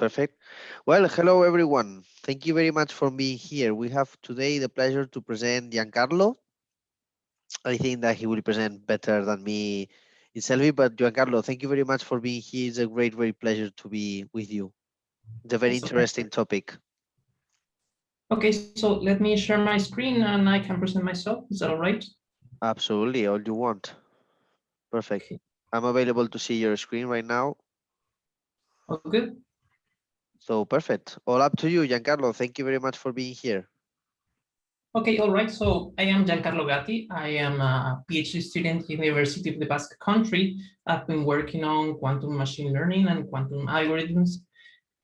Perfect. Well, hello everyone. Thank you very much for being here. We have today the pleasure to present Giancarlo. I think that he will present better than me itself, but Giancarlo, thank you very much for being here. It's a great pleasure to be with you. It's a very interesting topic. Okay, so let me share my screen and I can present myself. Is that all right? Absolutely, all you want. Perfect. Okay. I'm available to see your screen right now. All good. So perfect. All up to you, Giancarlo. Thank you very much for being here. Okay, all right. So I am Giancarlo Gatti. I am a PhD student in the University of the Basque Country. I've been working on quantum machine learning and quantum algorithms,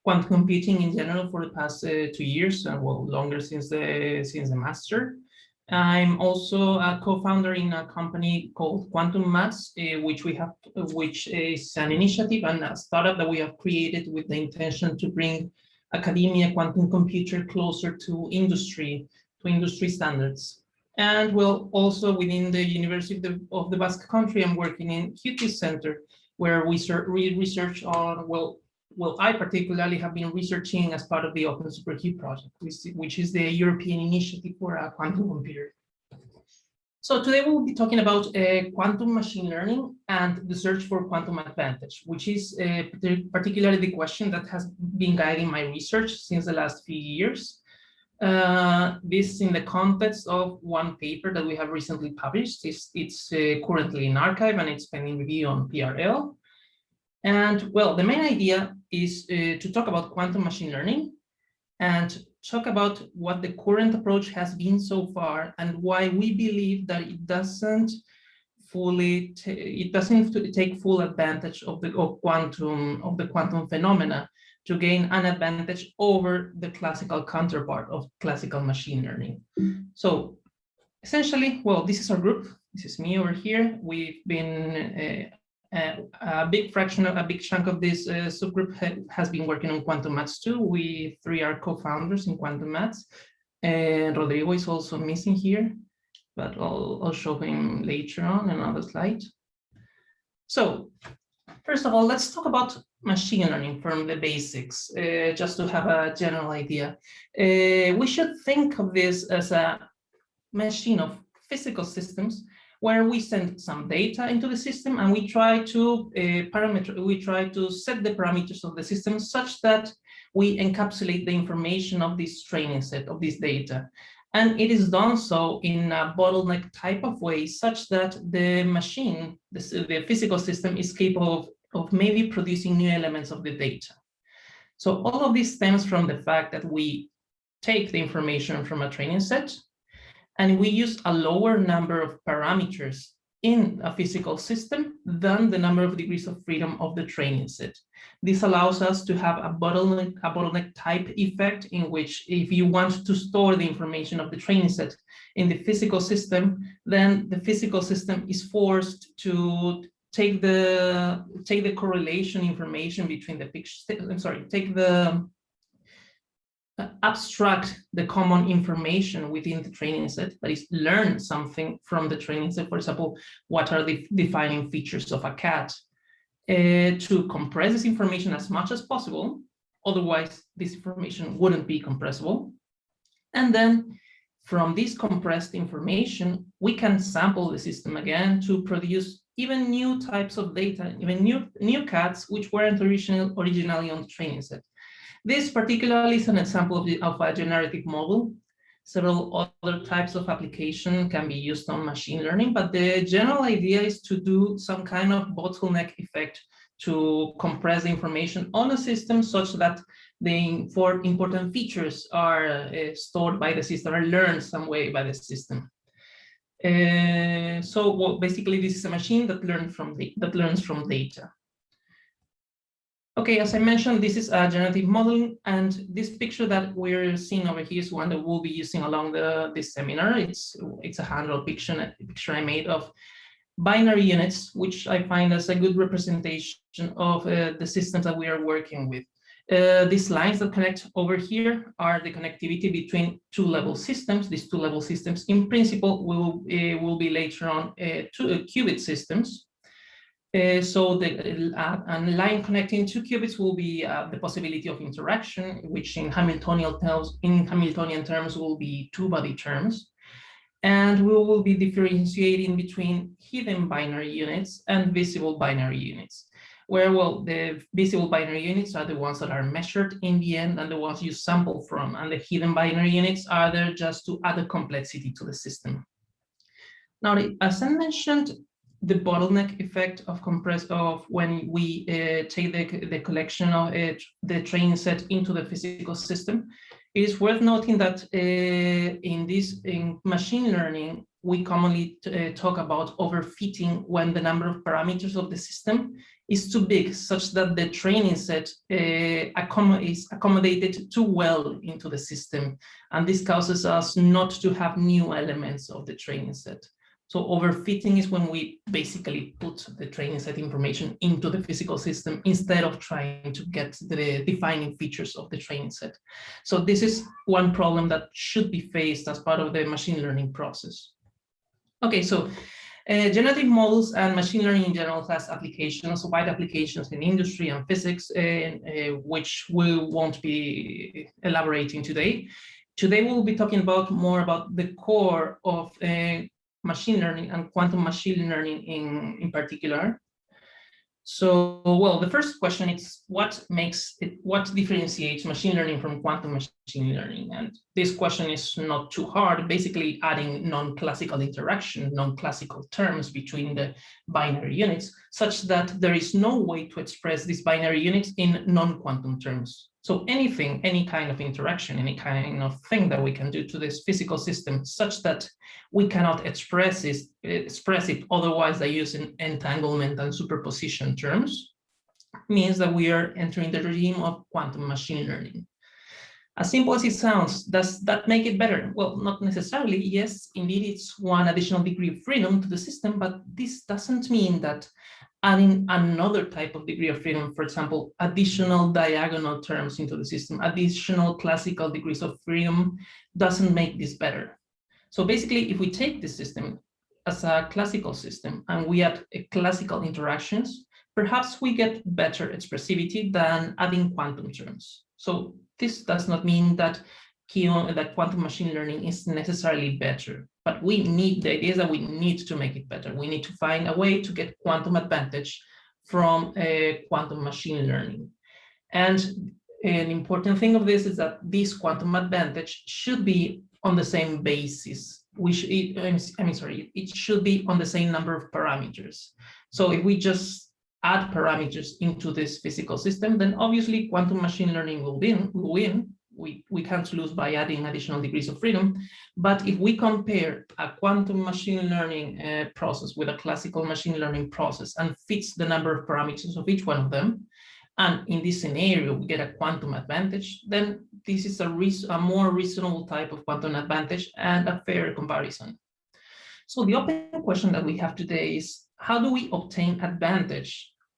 quantum computing in general for the past 2 years, and well, longer since the master. I'm also a co-founder in a company called Quantum Maths, which is an initiative and a startup that we have created with the intention to bring academia quantum computer closer to industry standards. And well, also within the University of the Basque Country, I'm working in QT Center, where we research on, well, I particularly have been researching as part of the Open Superkey project, which is the European initiative for a quantum computer. So today we will be talking about quantum machine learning and the search for quantum advantage, which is particularly the question that has been guiding my research since the last few years. This in the context of one paper that we have recently published. It's currently in archive and it's pending review on PRL. And well, the main idea is to talk about quantum machine learning and talk about what the current approach has been so far and why we believe that it doesn't take full advantage of the quantum phenomena to gain an advantage over the classical counterpart of classical machine learning. So essentially, well, this is our group. This is me over here. We've been a big chunk of this subgroup has been working on quantum maths too. We three are co-founders in quantum maths, and Rodrigo is also missing here, but I'll show him later on another slide. So first of all, let's talk about machine learning from the basics, just to have a general idea. We should think of this as a machine of physical systems where we send some data into the system and we try to set the parameters of the system such that we encapsulate the information of this training set of this data. And it is done so in a bottleneck type of way such that the machine, the physical system, is capable of maybe producing new elements of the data. So all of this stems from the fact that we take the information from a training set and we use a lower number of parameters in a physical system than the number of degrees of freedom of the training set. This allows us to have a bottleneck type effect in which if you want to store the information of the training set in the physical system, then the physical system is forced to take the correlation information between the abstract the common information within the training set, that is, learn something from the training set. For example, what are the defining features of a cat, to compress this information as much as possible. Otherwise, this information wouldn't be compressible. And then from this compressed information, we can sample the system again to produce even new types of data, even new cats, which weren't originally on the training set. This particularly is an example of a generative model. Several other types of application can be used on machine learning, but the general idea is to do some kind of bottleneck effect to compress the information on a system such that the important features are stored by the system or learned some way by the system. So well, basically, this is a machine that learns from data. Okay, as I mentioned, this is a generative modeling, and this picture that we're seeing over here is one that we'll be using along this seminar. It's a hand-drawn picture I made of binary units, which I find as a good representation of the systems that we are working with. These lines that connect over here are the connectivity between two-level systems. These two-level systems, in principle, will be later on qubit systems. So a line connecting two qubits will be the possibility of interaction, which in Hamiltonian terms will be two-body terms. And we will be differentiating between hidden binary units and visible binary units, where, well, the visible binary units are the ones that are measured in the end and the ones you sample from, and the hidden binary units are there just to add a complexity to the system. Now, as I mentioned, the bottleneck effect of when we take the collection of the training set into the physical system, it is worth noting that in machine learning, we commonly talk about overfitting when the number of parameters of the system is too big, such that the training set is accommodated too well into the system. And this causes us not to have new elements of the training set. So overfitting is when we basically put the training set information into the physical system instead of trying to get the defining features of the training set. So this is one problem that should be faced as part of the machine learning process. Okay, so generative models and machine learning in general has applications, wide applications in industry and physics, which we won't be elaborating today. Today we'll be talking more about the core of machine learning and quantum machine learning in particular. So, well, the first question is what differentiates machine learning from quantum machine learning? And this question is not too hard, basically adding non-classical interaction, non-classical terms between the binary units, such that there is no way to express these binary units in non-quantum terms. So anything, any kind of interaction, any kind of thing that we can do to this physical system such that we cannot express it otherwise by using entanglement and superposition terms means that we are entering the regime of quantum machine learning. As simple as it sounds, does that make it better? Well, not necessarily. Yes, indeed, it's one additional degree of freedom to the system, but this doesn't mean that adding another type of degree of freedom, for example, additional diagonal terms into the system, additional classical degrees of freedom, doesn't make this better. So basically, if we take the system as a classical system and we add classical interactions, perhaps we get better expressivity than adding quantum terms. So this does not mean that quantum machine learning is necessarily better, but the idea is that we need to make it better. We need to find a way to get quantum advantage from quantum machine learning. And an important thing of this is that this quantum advantage should be on the same basis. It should be on the same number of parameters. So if we just add parameters into this physical system, then obviously quantum machine learning will win. We can't lose by adding additional degrees of freedom. But if we compare a quantum machine learning process with a classical machine learning process and fits the number of parameters of each one of them, and in this scenario we get a quantum advantage, then this is a more reasonable type of quantum advantage and a fair comparison. So the open question that we have today is, how do we obtain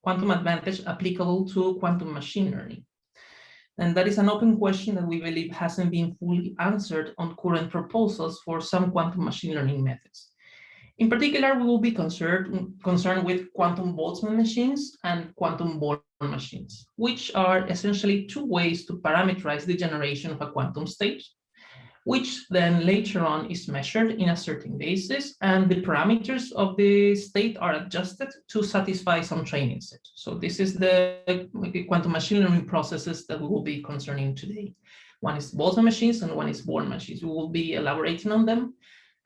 quantum advantage applicable to quantum machine learning? And that is an open question that we believe hasn't been fully answered on current proposals for some quantum machine learning methods. In particular, we will be concerned with quantum Boltzmann machines and quantum Born machines, which are essentially two ways to parameterize the generation of a quantum state, which then later on is measured in a certain basis, and the parameters of the state are adjusted to satisfy some training set. So this is the quantum machine learning processes that we will be concerning today. One is Boltzmann machines and one is Born machines. We will be elaborating on them.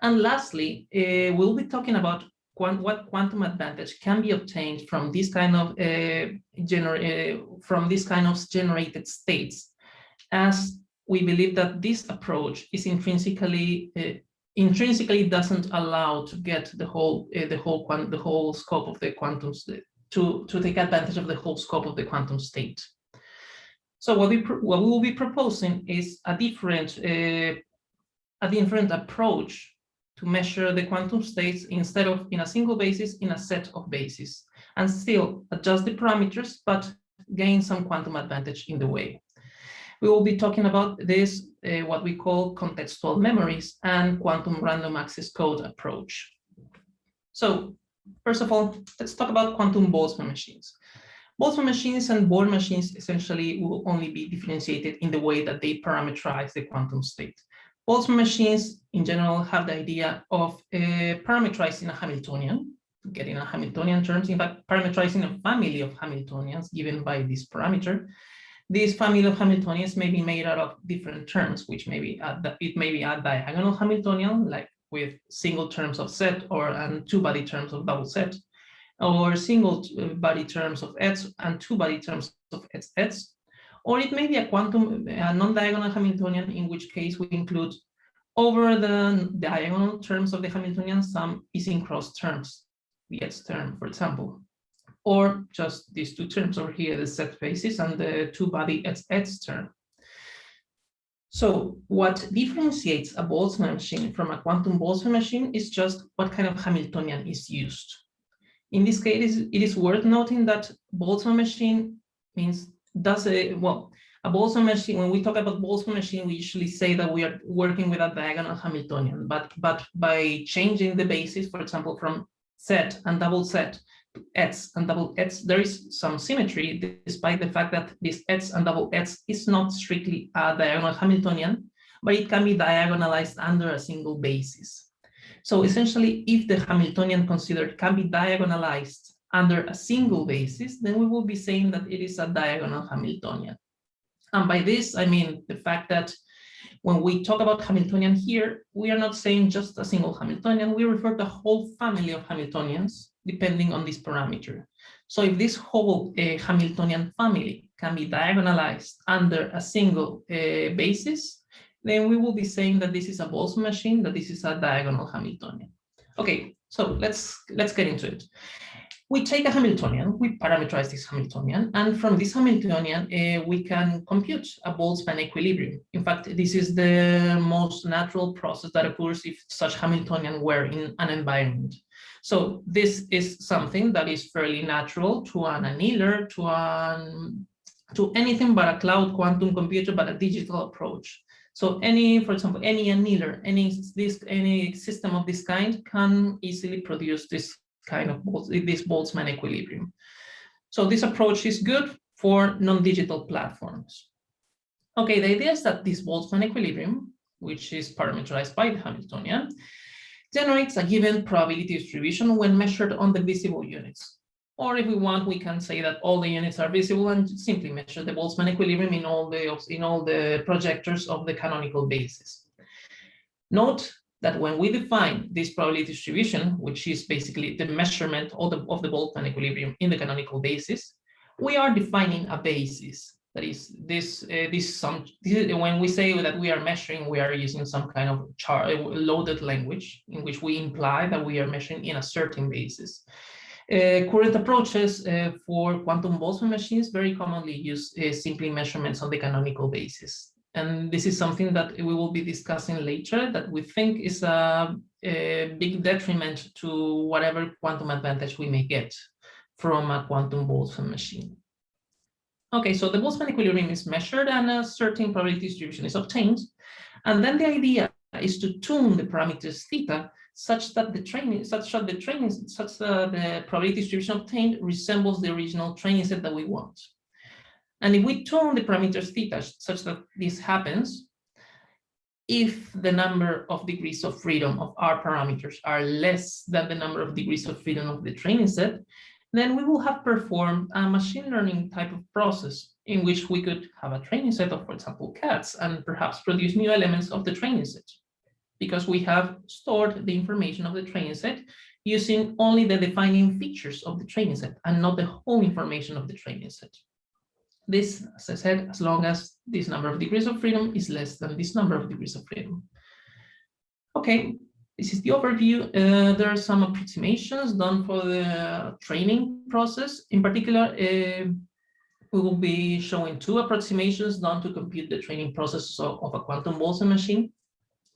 And lastly, we'll be talking about what quantum advantage can be obtained from this kind of generated states, as we believe that this approach is intrinsically doesn't allow to get the whole scope of the quantum state, to take advantage of the whole scope of the quantum state. So what we will be proposing is a different approach to measure the quantum states instead of in a single basis, in a set of bases, and still adjust the parameters, but gain some quantum advantage in the way. We will be talking about this, what we call contextual memories and quantum random access code approach. So First of all, let's talk about quantum Boltzmann machines. Boltzmann machines and Born machines essentially will only be differentiated in the way that they parameterize the quantum state. Boltzmann machines in general have the idea of parameterizing a Hamiltonian, getting a Hamiltonian terms, in fact, parameterizing a family of Hamiltonians given by this parameter. This family of Hamiltonians may be made out of different terms, which may be it may be a diagonal Hamiltonian, like with single terms of set or and two-body terms of double set, or single body terms of x and two body terms of x, or it may be a quantum non-diagonal Hamiltonian, in which case we include over the diagonal terms of the Hamiltonian some Ising cross terms, the x term, for example, or just these two terms over here, the set basis and the two-body x term. So what differentiates a Boltzmann machine from a quantum Boltzmann machine is just what kind of Hamiltonian is used. In this case, it is worth noting that Boltzmann machine means a Boltzmann machine, when we talk about Boltzmann machine, we usually say that we are working with a diagonal Hamiltonian, but by changing the basis, for example, from set and double set to x and double x, there is some symmetry, despite the fact that this x and double x is not strictly a diagonal Hamiltonian, but it can be diagonalized under a single basis. So essentially, if the Hamiltonian considered can be diagonalized under a single basis, then we will be saying that it is a diagonal Hamiltonian. And by this, I mean the fact that when we talk about Hamiltonian here, we are not saying just a single Hamiltonian, we refer to a whole family of Hamiltonians depending on this parameter. So if this whole Hamiltonian family can be diagonalized under a single basis, then we will be saying that this is a Boltzmann machine, that this is a diagonal Hamiltonian. Okay, so let's get into it. We take a Hamiltonian, we parameterize this Hamiltonian, and from this Hamiltonian, we can compute a Boltzmann equilibrium. In fact, this is the most natural process that occurs if such Hamiltonian were in an environment. So this is something that is fairly natural to an annealer, to anything but a cloud quantum computer, but a digital approach. So for example, any annealer, any system of this kind can easily produce this kind of this Boltzmann equilibrium. So this approach is good for non-digital platforms. Okay, the idea is that this Boltzmann equilibrium, which is parameterized by the Hamiltonian, generates a given probability distribution when measured on the visible units. Or if we want, we can say that all the units are visible and simply measure the Boltzmann equilibrium in all the projectors of the canonical basis. Note that when we define this probability distribution, which is basically the measurement of the Boltzmann equilibrium in the canonical basis, we are defining a basis. That is, when we say that we are measuring, we are using some kind of loaded language in which we imply that we are measuring in a certain basis. Current approaches for quantum Boltzmann machines very commonly use simply measurements on the canonical basis. And this is something that we will be discussing later that we think is a big detriment to whatever quantum advantage we may get from a quantum Boltzmann machine. Okay, so the Boltzmann equilibrium is measured and a certain probability distribution is obtained. And then the idea is to tune the parameters theta such that the probability distribution obtained resembles the original training set that we want. And if we tune the parameters theta such that this happens, if the number of degrees of freedom of our parameters are less than the number of degrees of freedom of the training set, then we will have performed a machine learning type of process in which we could have a training set of, for example, cats, and perhaps produce new elements of the training set, because we have stored the information of the training set using only the defining features of the training set and not the whole information of the training set. This, as I said, as long as this number of degrees of freedom is less than this number of degrees of freedom. Okay, this is the overview. There are some approximations done for the training process. In particular, we will be showing two approximations done to compute the training process of a quantum Boltzmann machine.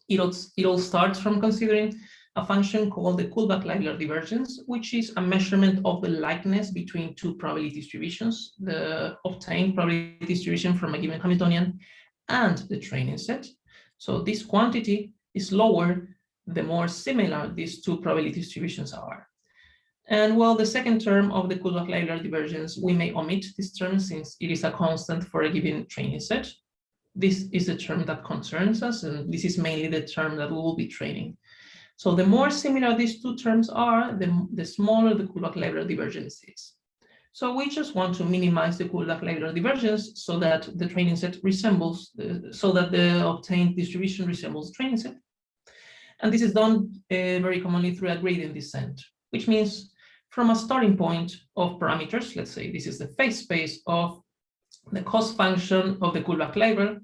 It all starts from considering a function called the Kullback-Leibler divergence, which is a measurement of the likeness between two probability distributions, the obtained probability distribution from a given Hamiltonian and the training set. So this quantity is lower the more similar these two probability distributions are. And well, the second term of the Kullback-Leibler divergence, we may omit this term since it is a constant for a given training set. This is the term that concerns us, and this is mainly the term that we will be training. So the more similar these two terms are, the smaller the Kullback-Leibler divergence is. So we just want to minimize the Kullback-Leibler divergence so that the training set resembles, so that the obtained distribution resembles the training set. And this is done very commonly through a gradient descent, which means from a starting point of parameters, let's say this is the phase space of the cost function of the Kullback-Leibler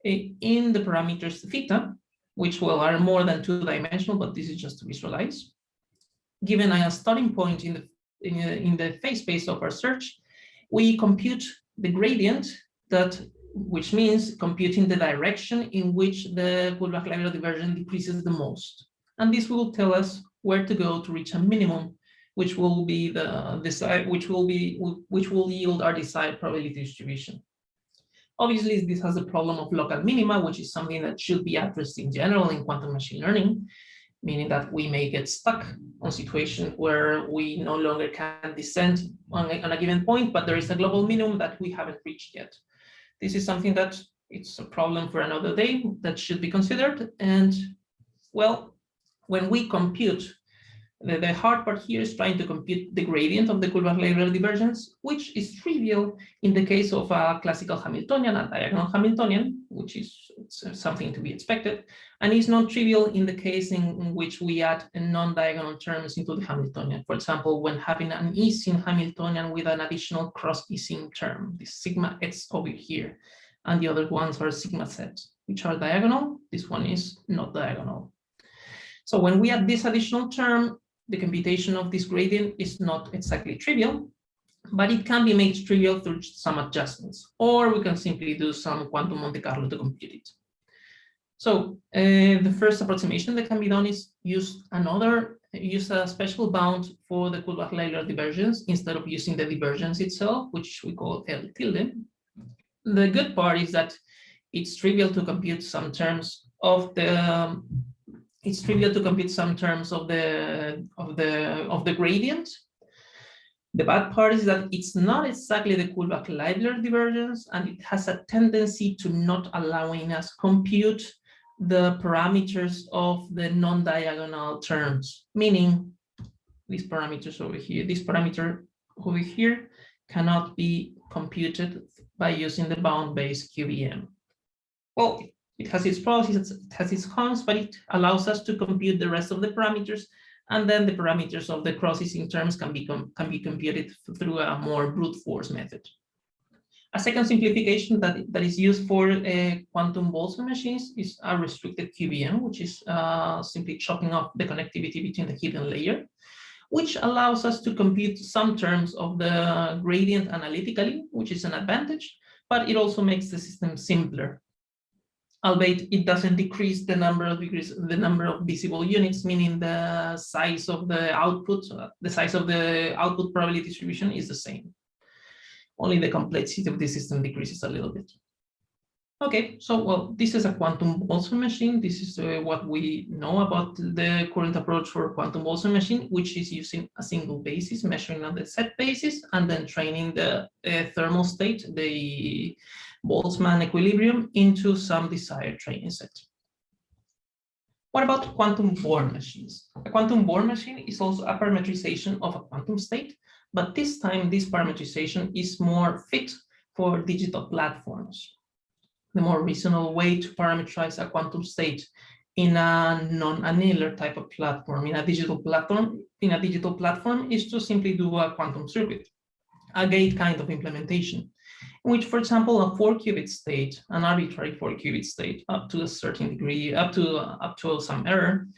in the parameters theta, which will are more than two-dimensional, but this is just to visualize. Given a starting point in the phase space of our search, we compute the gradient, which means computing the direction in which the Kullback-Leibler divergence decreases the most. And this will tell us where to go to reach a minimum, which will be which will yield our desired probability distribution. Obviously, this has the problem of local minima, which is something that should be addressed in general in quantum machine learning, meaning that we may get stuck on situations where we no longer can descend on a given point, but there is a global minimum that we haven't reached yet. This is something that it's a problem for another day that should be considered. And well, when we compute, the hard part here is trying to compute the gradient of the Kullback-Leibler divergence, which is trivial in the case of a classical Hamiltonian, a diagonal Hamiltonian, which is something to be expected, and is non-trivial in the case in which we add non-diagonal terms into the Hamiltonian. For example, when having an Ising Hamiltonian with an additional cross-Ising term, this sigma x over here, and the other ones are sigma z, which are diagonal. This one is not diagonal. So when we add this additional term, the computation of this gradient is not exactly trivial, but it can be made trivial through some adjustments, or we can simply do some quantum Monte Carlo to compute it. So the first approximation that can be done is use a special bound for the Kullback-Leibler divergence instead of using the divergence itself, which we call L tilde. The good part is that it's trivial to compute some terms of the gradient. The bad part is that it's not exactly the Kullback-Leibler divergence, and it has a tendency to not allowing us compute the parameters of the non-diagonal terms, meaning these parameters over here, this parameter over here cannot be computed by using the bound-based QBM. Well, it has its pros, it has its cons, but it allows us to compute the rest of the parameters, and then the parameters of the cross-Ising terms can be computed through a more brute force method. A second simplification that is used for quantum Boltzmann machines is a restricted QBM, which is simply chopping off the connectivity between the hidden layer, which allows us to compute some terms of the gradient analytically, which is an advantage, but it also makes the system simpler. Albeit it doesn't decrease the number of visible units, meaning the size of the output, the size of the output probability distribution is the same. Only the complexity of the system decreases a little bit. Okay, so well, this is a quantum Boltzmann machine. This is what we know about the current approach for quantum Boltzmann machine, which is using a single basis, measuring on the set basis, and then training the thermal state, the Boltzmann equilibrium, into some desired training set. What about quantum Born machines? A quantum Born machine is also a parametrization of a quantum state, but this time this parametrization is more fit for digital platforms. The more reasonable way to parameterize a quantum state in a non-annealer type of platform, in a digital platform, is to simply do a quantum circuit, a gate kind of implementation, in which, for example, a 4-qubit state, an arbitrary 4-qubit state up to a certain degree, up to some error,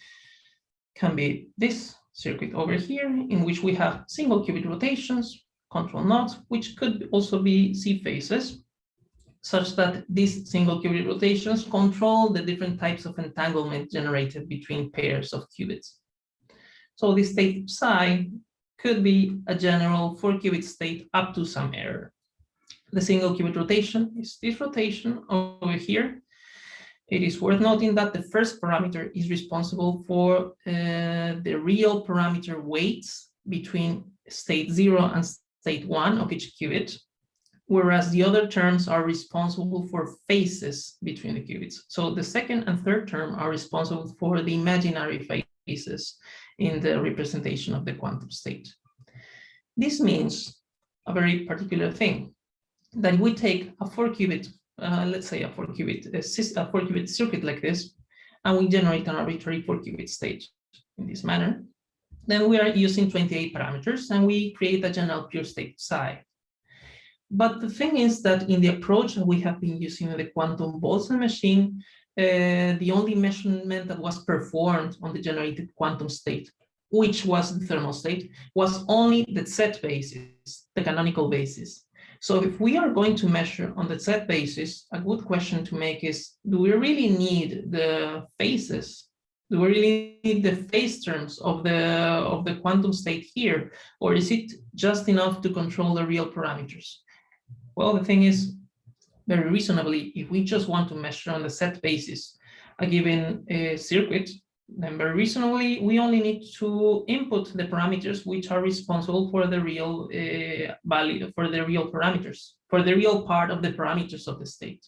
can be this circuit over here, in which we have single qubit rotations, control knots, which could also be C phases, such that these single qubit rotations control the different types of entanglement generated between pairs of qubits. So this state psi could be a general 4-qubit state up to some error. The single qubit rotation is this rotation over here. It is worth noting that the first parameter is responsible for the real parameter weights between state 0 and state 1 of each qubit, whereas the other terms are responsible for phases between the qubits. So the second and third term are responsible for the imaginary phases in the representation of the quantum state. This means a very particular thing, that we take a 4-qubit, let's say a 4-qubit circuit like this, and we generate an arbitrary 4-qubit state in this manner. Then we are using 28 parameters, and we create a general pure state psi. But the thing is that in the approach that we have been using in the quantum Boltzmann machine, the only measurement that was performed on the generated quantum state, which was the thermal state, was only the Z basis, the canonical basis. So if we are going to measure on the Z basis, a good question to make is, do we really need the phases? Do we really need the phase terms of the quantum state here? Or is it just enough to control the real parameters? Well, the thing is, very reasonably, if we just want to measure on the Z basis a given circuit, then very reasonably, we only need to input the parameters which are responsible for the real value, for the real parameters, for the real part of the parameters of the state.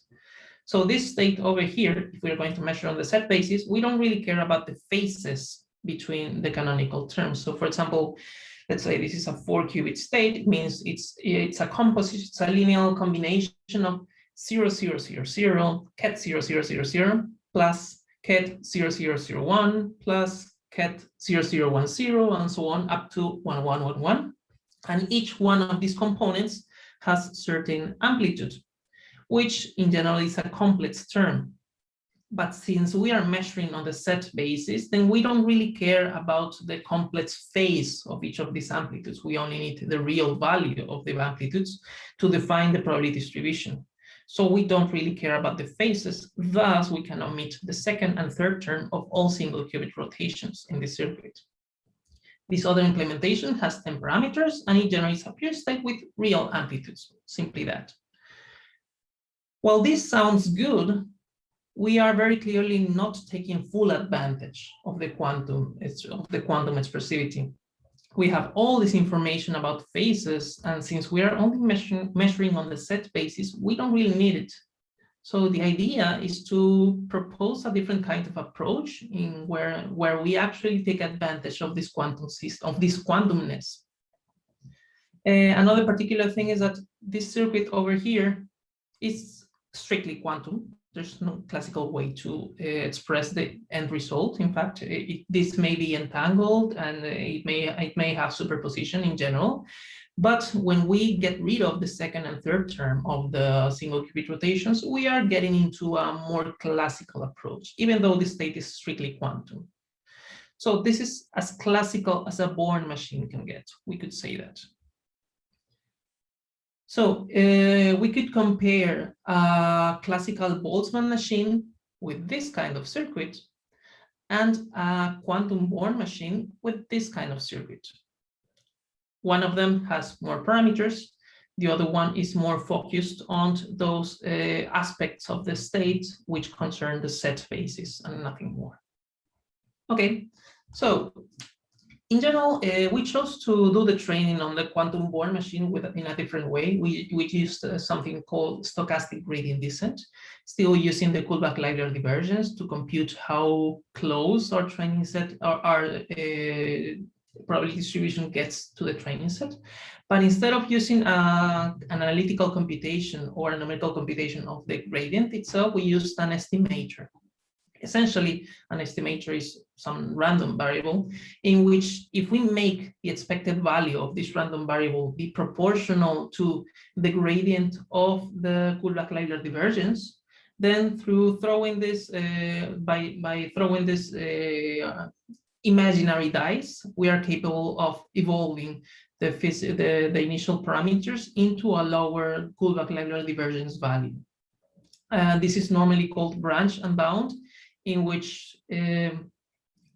So this state over here, if we're going to measure on the Z basis, we don't really care about the phases between the canonical terms. So for example, let's say this is a 4-qubit state. It means it's a composite, it's a linear combination of 0, 0, 0, 0, ket 0, 0, 0, 0, plus ket 0, 0, 0, 1, plus ket 0, 0, 1, 0, and so on up to 1, 1, 1, 1. And each one of these components has certain amplitude, which in general is a complex term. But since we are measuring on the Z basis, then we don't really care about the complex phase of each of these amplitudes. We only need the real value of the amplitudes to define the probability distribution. So we don't really care about the phases. Thus, we can omit the second and third term of all single qubit rotations in the circuit. This other implementation has 10 parameters, and it generates a pure state with real amplitudes, simply that. While this sounds good, we are very clearly not taking full advantage of the quantum expressivity. We have all this information about phases, and since we are only measuring on the Z basis, we don't really need it. So the idea is to propose a different kind of approach in where we actually take advantage of this quantum system, of this quantumness. Another particular thing is that this circuit over here is strictly quantum. There's no classical way to express the end result. In fact, this may be entangled, and it may have superposition in general. But when we get rid of the second and third term of the single qubit rotations, we are getting into a more classical approach, even though the state is strictly quantum. So this is as classical as a Born machine can get. We could say that. So we could compare a classical Boltzmann machine with this kind of circuit and a quantum Born machine with this kind of circuit. One of them has more parameters. The other one is more focused on those aspects of the state which concern the Z basis and nothing more. Okay, so in general, we chose to do the training on the quantum Born machine in a different way. We used something called stochastic gradient descent, still using the Kullback-Leibler divergence to compute how close our training set, our probability distribution gets to the training set. But instead of using an analytical computation or a numerical computation of the gradient itself, we used an estimator. Essentially, an estimator is some random variable in which, if we make the expected value of this random variable be proportional to the gradient of the Kullback-Leibler divergence, then through throwing this, by throwing this imaginary dice, we are capable of evolving the initial parameters into a lower Kullback-Leibler divergence value. This is normally called branch and bound, in which a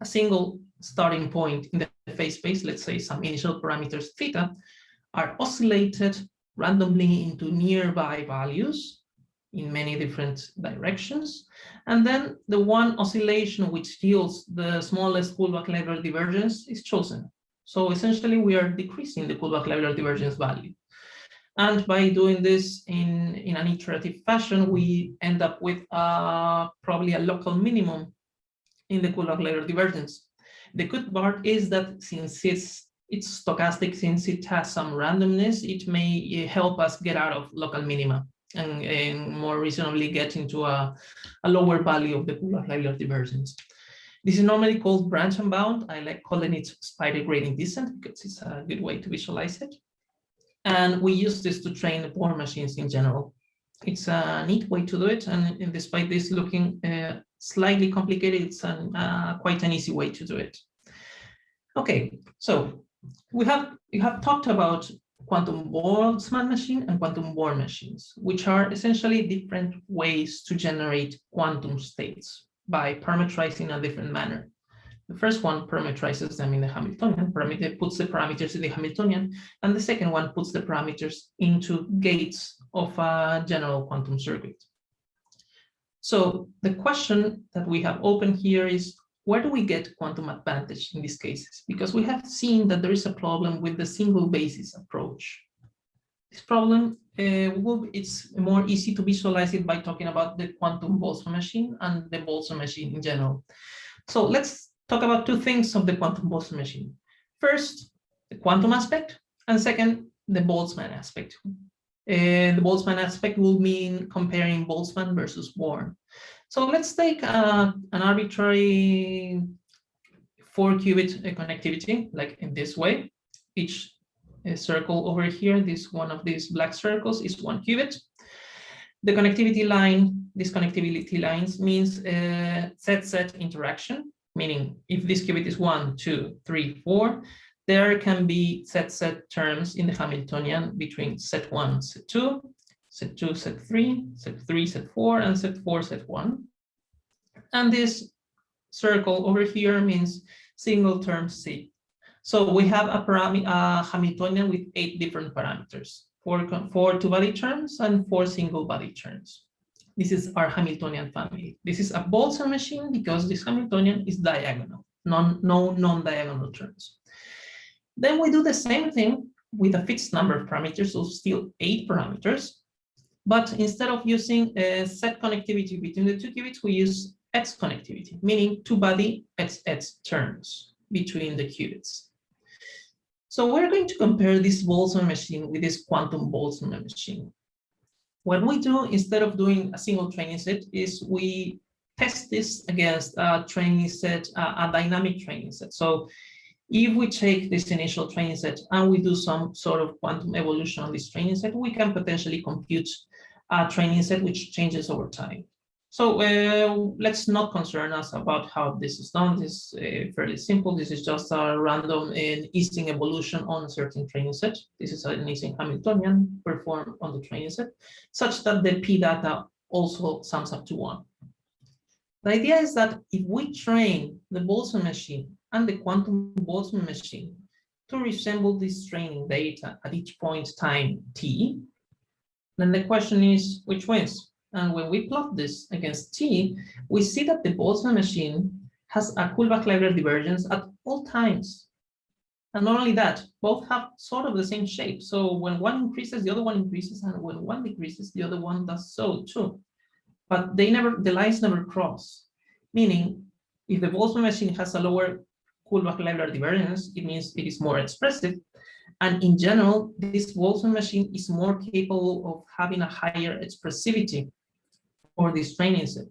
single starting point in the phase space, let's say some initial parameters theta, are oscillated randomly into nearby values in many different directions. And then the one oscillation which yields the smallest Kullback-Leibler divergence is chosen. So essentially, we are decreasing the Kullback-Leibler divergence value. And by doing this in an iterative fashion, we end up with probably a local minimum in the Kullback-Leibler divergence. The good part is that since it's stochastic, since it has some randomness, it may help us get out of local minima and more reasonably get into a lower value of the Kullback-Leibler divergence. This is normally called branch and bound. I like calling it spider gradient descent because it's a good way to visualize it. And we use this to train Born machines in general. It's a neat way to do it. And despite this looking slightly complicated, it's quite an easy way to do it. Okay, so we have talked about quantum Boltzmann machine and quantum Born machines, which are essentially different ways to generate quantum states by parameterizing a different manner. The first one parameterizes them in the Hamiltonian, puts the parameters in the Hamiltonian, and the second one puts the parameters into gates of a general quantum circuit. So the question that we have open here is, where do we get quantum advantage in these cases? Because we have seen that there is a problem with the single basis approach. This problem, it's more easy to visualize it by talking about the quantum Boltzmann machine and the Boltzmann machine in general. So let's talk about two things of the quantum Boltzmann machine. First, the quantum aspect, and second, the Boltzmann aspect. The Boltzmann aspect will mean comparing Boltzmann versus Born. So let's take an arbitrary 4-qubit connectivity, like in this way. Each circle over here, this one of these black circles is 1 qubit. The connectivity line, these connectivity lines means set-set interaction, meaning if this qubit is 1, 2, 3, 4, there can be set-set terms in the Hamiltonian between set 1, set 2, set 2, set 3, set 3, set 4, and set 4, set 1. And this circle over here means single term C. So we have a Hamiltonian with 8 different parameters, 4 two-body terms and 4 single-body terms. This is our Hamiltonian family. This is a Boltzmann machine because this Hamiltonian is diagonal, no non-diagonal terms. Then we do the same thing with a fixed number of parameters, so still 8 parameters. But instead of using a set connectivity between the 2 qubits, we use X connectivity, meaning two-body X terms between the qubits. So we're going to compare this Boltzmann machine with this quantum Boltzmann machine. What we do instead of doing a single training set is we test this against a training set, a dynamic training set. So if we take this initial training set and we do some sort of quantum evolution on this training set, we can potentially compute a training set which changes over time. So let's not concern us about how this is done. This is fairly simple. This is just a random Ising evolution on a certain training set. This is an Ising Hamiltonian performed on the training set, such that the P data also sums up to 1. The idea is that if we train the Boltzmann machine and the quantum Boltzmann machine to resemble this training data at each point time t, then the question is which wins? And when we plot this against t, we see that the Boltzmann machine has a Kullback-Leibler divergence at all times. And not only that, both have sort of the same shape. So when one increases, the other one increases, and when one decreases, the other one does so too. But the lines never cross. Meaning, if the Boltzmann machine has a lower Kullback-Leibler divergence, it means it is more expressive. And in general, this Boltzmann machine is more capable of having a higher expressivity for this training set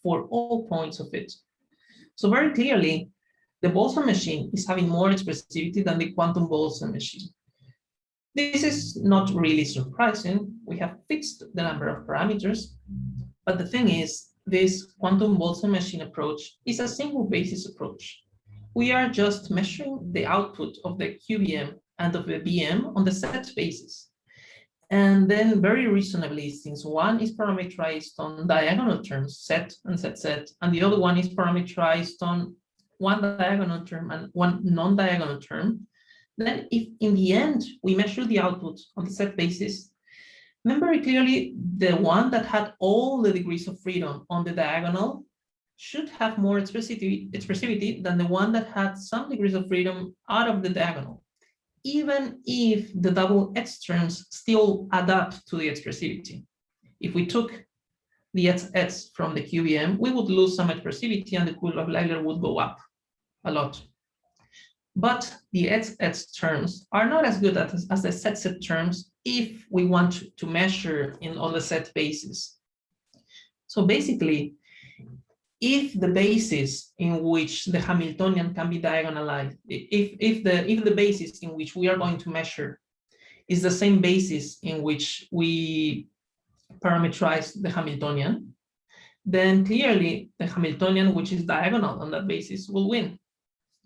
for all points of it. So very clearly, the Boltzmann machine is having more expressivity than the quantum Boltzmann machine. This is not really surprising. We have fixed the number of parameters, but the thing is, this quantum Boltzmann machine approach is a single basis approach. We are just measuring the output of the QBM and of the BM on the set basis. And then very reasonably, since one is parameterized on diagonal terms, set and set, and the other one is parameterized on one diagonal term and one non-diagonal term, then if in the end we measure the output on the set basis, then very clearly the one that had all the degrees of freedom on the diagonal should have more expressivity than the one that had some degrees of freedom out of the diagonal, even if the double X terms still add up to the expressivity. If we took the XX from the QBM, we would lose some expressivity and the curve of Leibler would go up a lot. But the XX terms are not as good as the set terms if we want to measure on the set basis. So basically, if the basis in which the Hamiltonian can be diagonalized, if the basis in which we are going to measure is the same basis in which we parameterize the Hamiltonian, then clearly the Hamiltonian, which is diagonal on that basis, will win,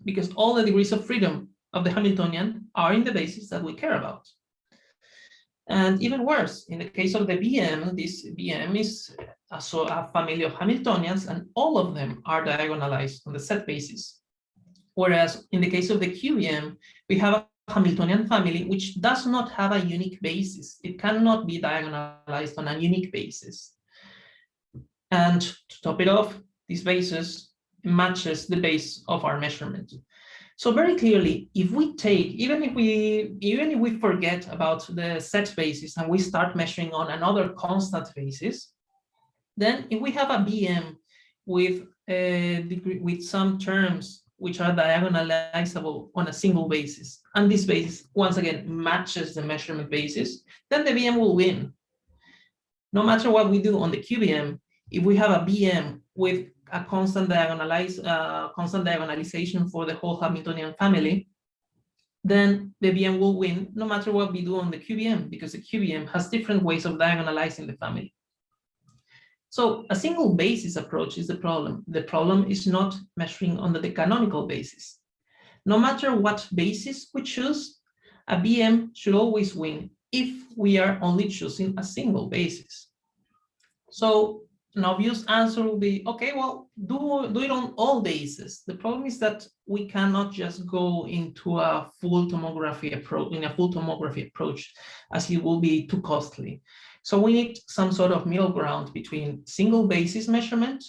because all the degrees of freedom of the Hamiltonian are in the basis that we care about. And even worse, in the case of the BM, this BM is also a family of Hamiltonians, and all of them are diagonalized on the set basis. Whereas in the case of the QBM, we have a Hamiltonian family which does not have a unique basis. It cannot be diagonalized on a unique basis. And to top it off, this basis matches the base of our measurement. So very clearly, if we take, even if we forget about the set basis and we start measuring on another constant basis, then if we have a BM with some terms which are diagonalizable on a single basis, and this basis once again matches the measurement basis, then the BM will win. No matter what we do on the QBM, if we have a BM with a constant diagonalization for the whole Hamiltonian family, then the BM will win no matter what we do on the QBM, because the QBM has different ways of diagonalizing the family. So a single basis approach is the problem. The problem is not measuring on the canonical basis. No matter what basis we choose, a BM should always win if we are only choosing a single basis. So an obvious answer will be, okay, well, do it on all bases. The problem is that we cannot just go into a full tomography approach, as it will be too costly. So we need some sort of middle ground between single basis measurement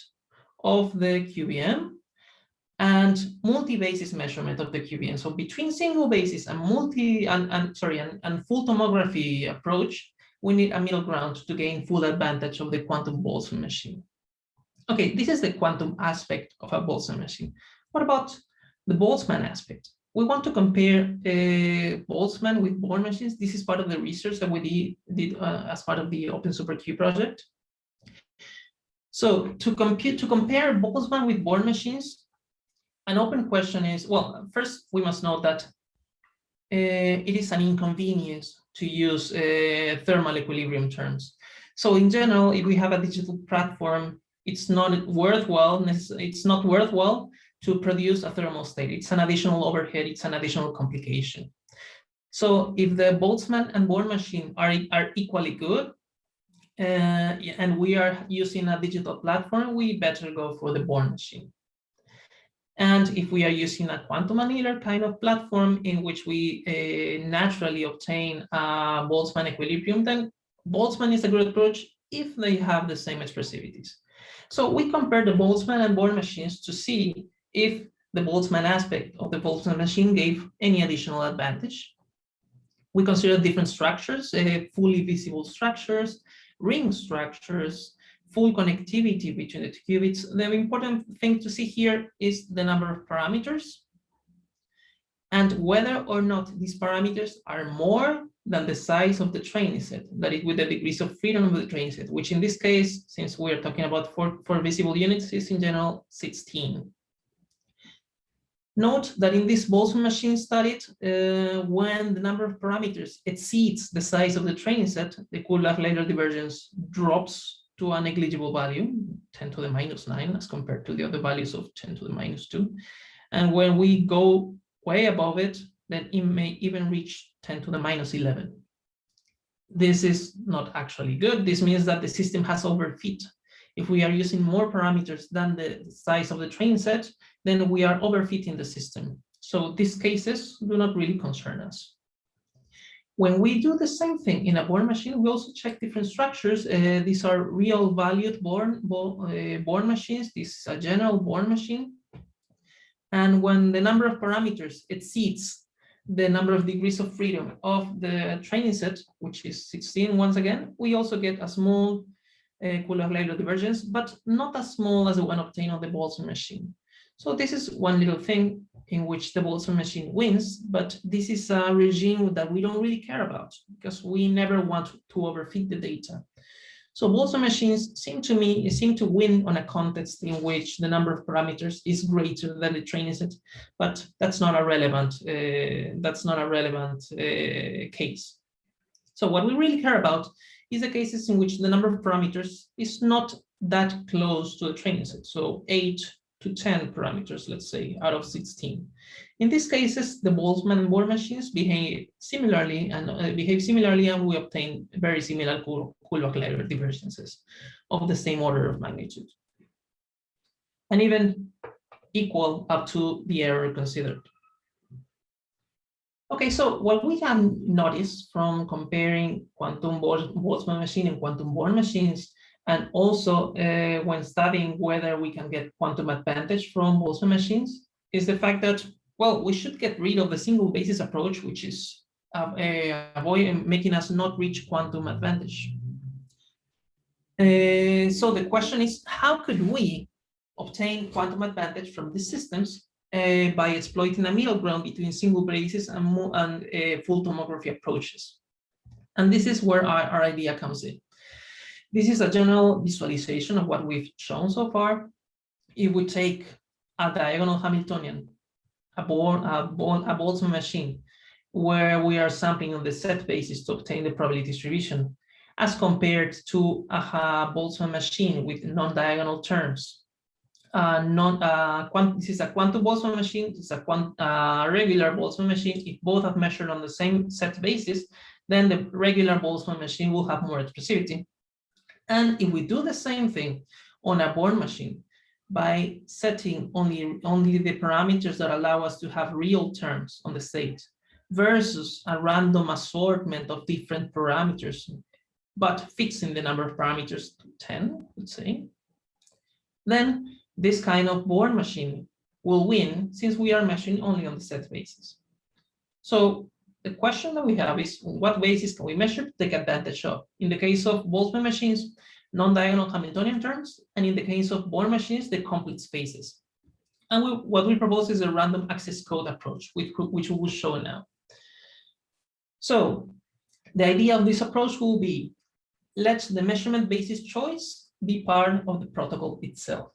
of the QBM and multi-basis measurement of the QBM. So between single basis and full tomography approach, we need a middle ground to gain full advantage of the quantum Boltzmann machine. Okay, this is the quantum aspect of a Boltzmann machine. What about the Boltzmann aspect? We want to compare Boltzmann with Born machines. This is part of the research that we did as part of the Open SuperQ project. So to compare Boltzmann with Born machines, an open question is, well, first we must note that it is an inconvenience to use thermal equilibrium terms. So in general, if we have a digital platform, it's not worthwhile to produce a thermal state. It's an additional overhead, it's an additional complication. So if the Boltzmann and Born machine are equally good, and we are using a digital platform, we better go for the Born machine. And if we are using a quantum annealer kind of platform in which we naturally obtain a Boltzmann equilibrium, then Boltzmann is a good approach if they have the same expressivities. So we compare the Boltzmann and Born machines to see if the Boltzmann aspect of the Boltzmann machine gave any additional advantage. We consider different structures, fully visible structures, ring structures, full connectivity between the two qubits. The important thing to see here is the number of parameters and whether or not these parameters are more than the size of the training set, that is with the degrees of freedom of the training set, which in this case, since we're talking about four visible units, is in general 16. Note that in this Boltzmann machine studied, when the number of parameters exceeds the size of the training set, the Coulomb-Leibler divergence drops to a negligible value, 10 to the minus 9, as compared to the other values of 10 to the minus 2. And when we go way above it, then it may even reach 10 to the minus 11. This is not actually good. This means that the system has overfit. If we are using more parameters than the size of the training set, then we are overfitting the system. So these cases do not really concern us. When we do the same thing in a Born machine, we also check different structures. These are real valued Born machines. This is a general Born machine. And when the number of parameters exceeds the number of degrees of freedom of the training set, which is 16 once again, we also get a small Coulomb-Taylor divergence, but not as small as the one obtained on the Boltzmann machine. So this is one little thing in which the Boltzmann machine wins, but this is a regime that we don't really care about because we never want to overfit the data. So Boltzmann machines seem to win on a context in which the number of parameters is greater than the training set, but that's not a relevant case. So what we really care about is the cases in which the number of parameters is not that close to the training set. So 8 to 10 parameters, let's say, out of 16. In these cases, the Boltzmann and Born machines behave similarly, and we obtain very similar Coulomb-Taylor divergences of the same order of magnitude, and even equal up to the error considered. Okay, so what we can notice from comparing quantum Boltzmann machine and quantum Born machines, and also when studying whether we can get quantum advantage from Boltzmann machines, is the fact that, well, we should get rid of the single basis approach, which is making us not reach quantum advantage. So the question is, how could we obtain quantum advantage from these systems by exploiting a middle ground between single basis and full tomography approaches? And this is where our idea comes in. This is a general visualization of what we've shown so far. If we take a diagonal Hamiltonian, a Boltzmann machine, where we are sampling on the set basis to obtain the probability distribution, as compared to a Boltzmann machine with non-diagonal terms. This is a quantum Boltzmann machine, this is a regular Boltzmann machine. If both are measured on the same set basis, then the regular Boltzmann machine will have more expressivity. And if we do the same thing on a Born machine by setting only the parameters that allow us to have real terms on the state versus a random assortment of different parameters, but fixing the number of parameters to 10, let's say, then this kind of Born machine will win since we are measuring only on the set basis. So the question that we have is, what basis can we measure to take advantage of? In the case of Boltzmann machines, non-diagonal Hamiltonian terms, and in the case of Born machines, the complete spaces. And what we propose is a random access code approach, which we will show now. So the idea of this approach will be, let the measurement basis choice be part of the protocol itself.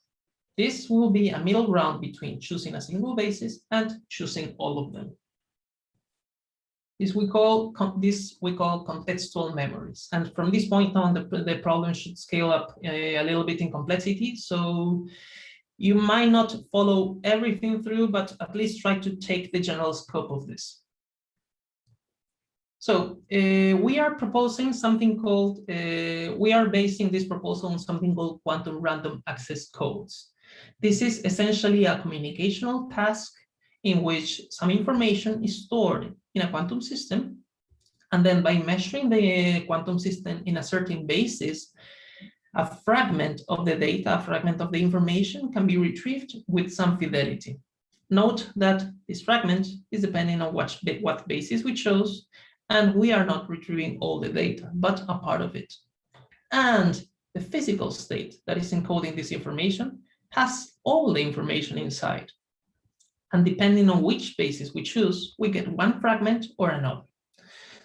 This will be a middle ground between choosing a single basis and choosing all of them. This we call contextual memories. And from this point on, the problem should scale up a little bit in complexity. So you might not follow everything through, but at least try to take the general scope of this. So we are proposing something called, we are basing this proposal on something called quantum random access codes. This is essentially a communicational task in which some information is stored in a quantum system, and then by measuring the quantum system in a certain basis, a fragment of the data, a fragment of the information can be retrieved with some fidelity. Note that this fragment is depending on what basis we chose, and we are not retrieving all the data, but a part of it. And the physical state that is encoding this information has all the information inside. And depending on which basis we choose, we get one fragment or another.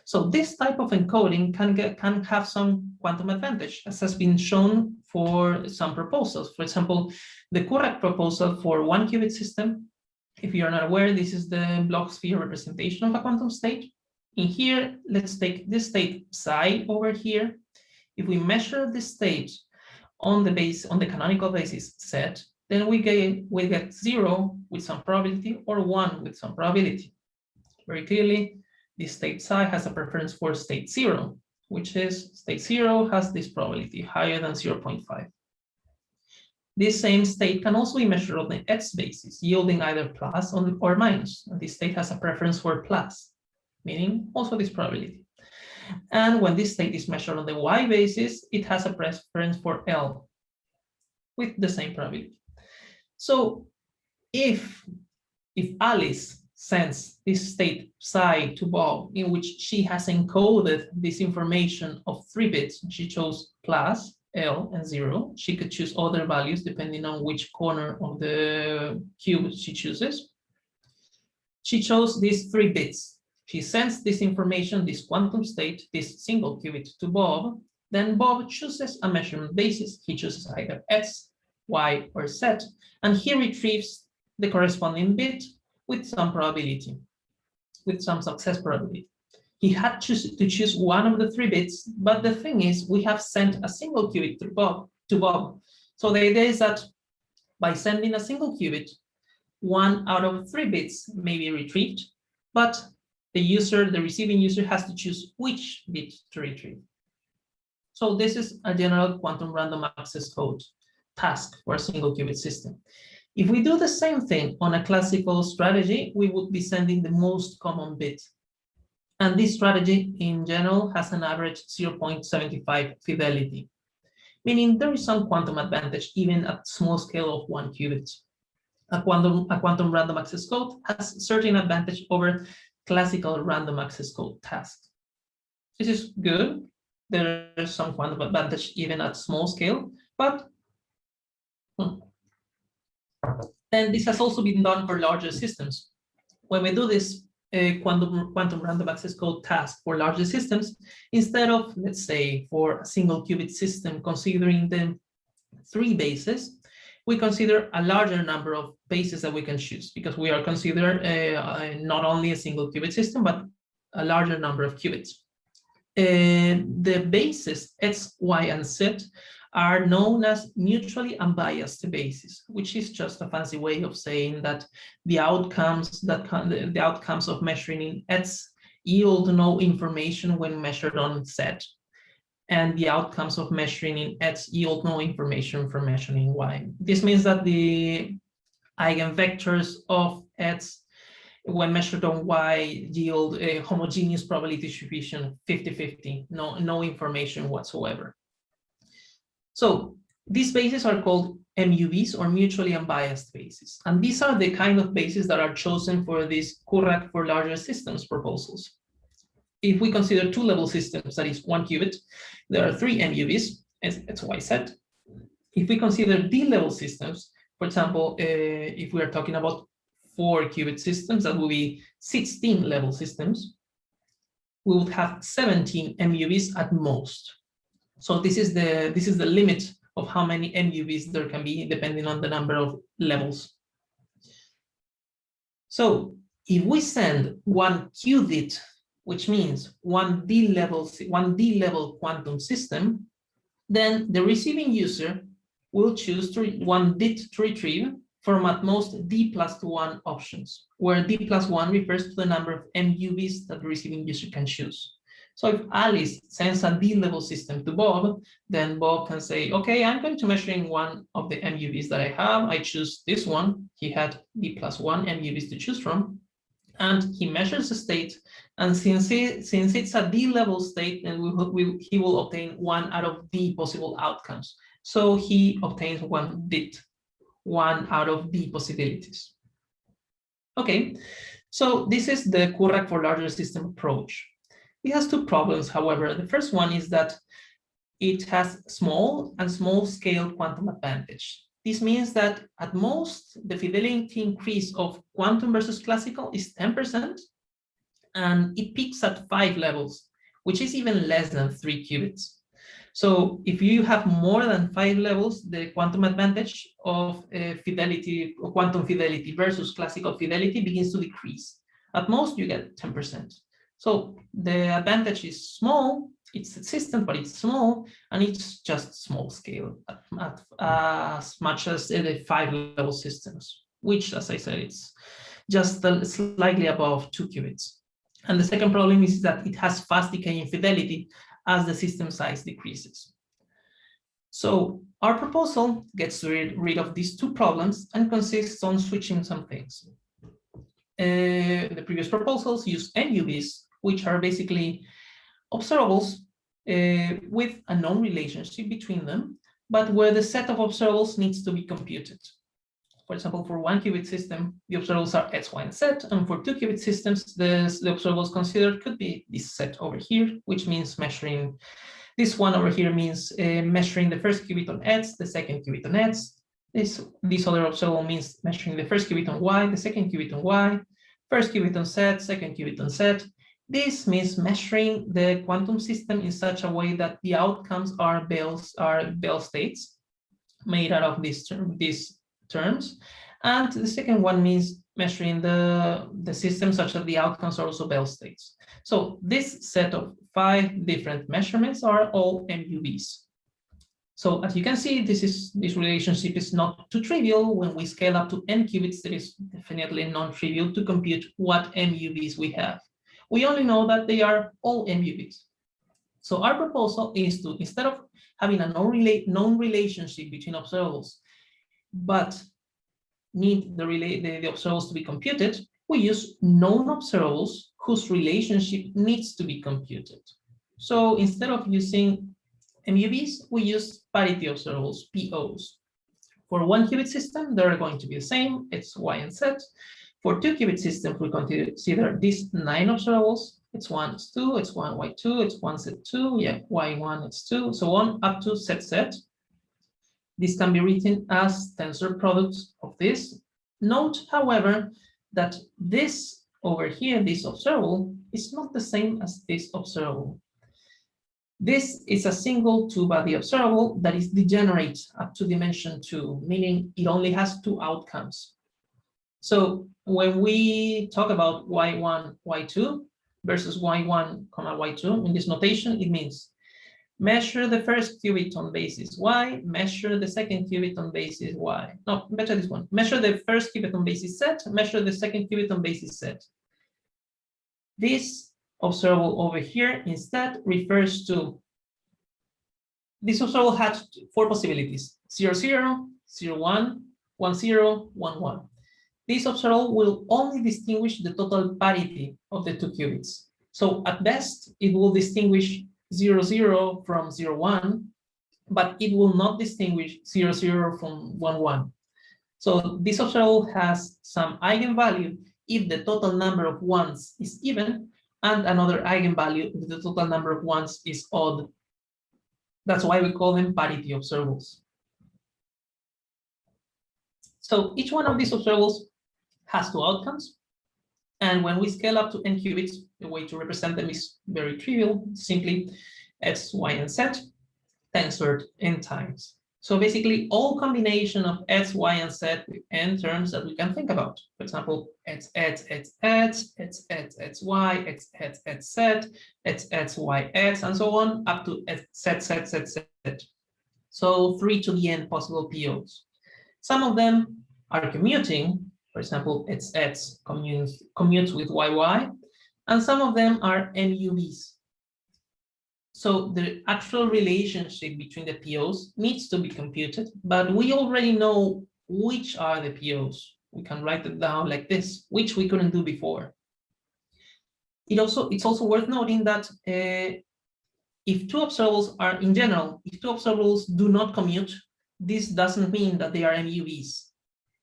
So this type of encoding can have some quantum advantage, as has been shown for some proposals. For example, the correct proposal for one qubit system, if you're not aware, this is the Bloch sphere representation of a quantum state. In here, let's take this state psi over here. If we measure this state on the canonical basis set, then we get 0 with some probability or 1 with some probability. Very clearly, this state psi has a preference for state 0, which is state 0 has this probability higher than 0.5. This same state can also be measured on the x basis, yielding either plus or minus. And this state has a preference for plus, meaning also this probability. And when this state is measured on the Y basis, it has a preference for L with the same probability. So if Alice sends this state psi to Bob, in which she has encoded this information of 3 bits, she chose plus, L, and 0. She could choose other values depending on which corner of the cube she chooses. She chose these 3 bits. She sends this information, this quantum state, this single qubit to Bob. Then Bob chooses a measurement basis. He chooses either X, Y, or Z, and he retrieves the corresponding bit with some probability, with some success probability. He had to choose one of the 3 bits, but the thing is, we have sent a single qubit to Bob. So the idea is that by sending a single qubit, 1 out of 3 bits may be retrieved, but the receiving user has to choose which bit to retrieve. So this is a general quantum random access code task for a single qubit system. If we do the same thing on a classical strategy, we would be sending the most common bit. And this strategy in general has an average 0.75 fidelity, meaning there is some quantum advantage even at small scale of 1 qubit. A quantum random access code has certain advantage over classical random access code task. This is good. There is some quantum advantage even at small scale, but then this has also been done for larger systems. When we do this quantum random access code task for larger systems, instead of, let's say, for a single qubit system, considering the 3 bases, we consider a larger number of bases that we can choose, because we are considering not only a single qubit system, but a larger number of qubits. The bases X, Y, and Z are known as mutually unbiased bases, which is just a fancy way of saying that the outcomes of measuring in X yield no information when measured on Z, and the outcomes of measuring in X yield no information from measuring Y. This means that the eigenvectors of X when measured on Y yield a homogeneous probability distribution 50-50, no information whatsoever. So these bases are called MUBs, or mutually unbiased bases. And these are the kind of bases that are chosen for these QRAC for larger systems proposals. If we consider 2-level systems, that is 1 qubit, there are 3 MUBs, X, Y, Z. If we consider D-level systems, for example, if we are talking about 4 qubit systems, that will be 16-level systems, we would have 17 MUBs at most. So this is the limit of how many MUBs there can be, depending on the number of levels. So if we send 1 qubit, which means 1 D-level quantum system, then the receiving user will choose 1 bit to retrieve from at most D+1 options, where D+1 refers to the number of MUBs that the receiving user can choose. So if Alice sends a D-level system to Bob, then Bob can say, okay, I'm going to measure in one of the MUBs that I have. I choose this one. He had D+1 MUBs to choose from. And he measures the state. And since it's a D-level state, then he will obtain 1 out of D possible outcomes. So he obtains 1 bit, 1 out of D possibilities. Okay, so this is the QRAC for larger system approach. It has 2 problems, however. The first one is that it has small scale quantum advantage. This means that at most, the fidelity increase of quantum versus classical is 10%, and it peaks at 5 levels, which is even less than 3 qubits. So if you have more than 5 levels, the quantum advantage of fidelity, quantum fidelity versus classical fidelity begins to decrease. At most, you get 10%. So the advantage is small, it's consistent, but it's small, and it's just small scale at as much as the 5-level systems, which, as I said, it's just slightly above 2 qubits. And the second problem is that it has fast decaying fidelity as the system size decreases. So our proposal gets rid of these 2 problems and consists on switching some things. The previous proposals use MUBs, which are basically observables with a known relationship between them, but where the set of observables needs to be computed. For example, for one qubit system, the observables are x, y, and z, and for two qubit systems, the observables considered could be this set over here, which means measuring. This one over here means measuring the first qubit on x, the second qubit on x. This other observable means measuring the first qubit on y, the second qubit on y, first qubit on z, second qubit on z. This means measuring the quantum system in such a way that the outcomes are Bell states made out of these terms. And the second one means measuring the system such that the outcomes are also Bell states. So this set of 5 different measurements are all MUVs. So as you can see, this relationship is not too trivial. When we scale up to n qubits, it is definitely non-trivial to compute what MUVs we have. We only know that they are all MUVs. So our proposal is to, instead of having a known relationship between observables, but need the observables to be computed, we use known observables whose relationship needs to be computed. So instead of using MUVs, we use parity observables, POs. For one qubit system, they're going to be the same, X, Y, and Z. For two qubit systems, we consider these 9 observables, X1, X2, X1, Y2, X1, Z2, yeah, Y1, X2, so on, up to ZZ. This can be written as tensor products of this. Note, however, that this over here, this observable, is not the same as this observable. This is a single two-body observable that is degenerate up to dimension 2, meaning it only has 2 outcomes. So when we talk about Y1, Y2 versus Y1, Y2, in this notation, it means measure the first qubit on basis Y, measure the second qubit on basis Y. No, better this one. Measure the first qubit on basis Z, measure the second qubit on basis Z. This observable over here instead refers to, this observable had 4 possibilities, 0, 0, 0, 1, 1, 0, 1, 1. This observable will only distinguish the total parity of the 2 qubits. So at best, it will distinguish 0, 0 from 0, 1, but it will not distinguish 0, 0 from 1, 1. So this observable has some eigenvalue if the total number of ones is even, and another eigenvalue if the total number of ones is odd. That's why we call them parity observables. So each one of these observables has 2 outcomes. And when we scale up to n qubits, the way to represent them is very trivial, simply x, y, and z tensored n times. So basically all combination of x, y, and z with n terms that we can think about. For example, x, x, x, x, x, x, x, y, x, x, x, z, x, x, y, x, and so on, up to x, z, z, z, z. So 3 to the n possible POs. Some of them are commuting. For example, x commutes with YY, and some of them are MUVs. So the actual relationship between the POs needs to be computed, but we already know which are the POs. We can write it down like this, which we couldn't do before. It's also worth noting that if 2 observables are, in general, if 2 observables do not commute, this doesn't mean that they are MUVs.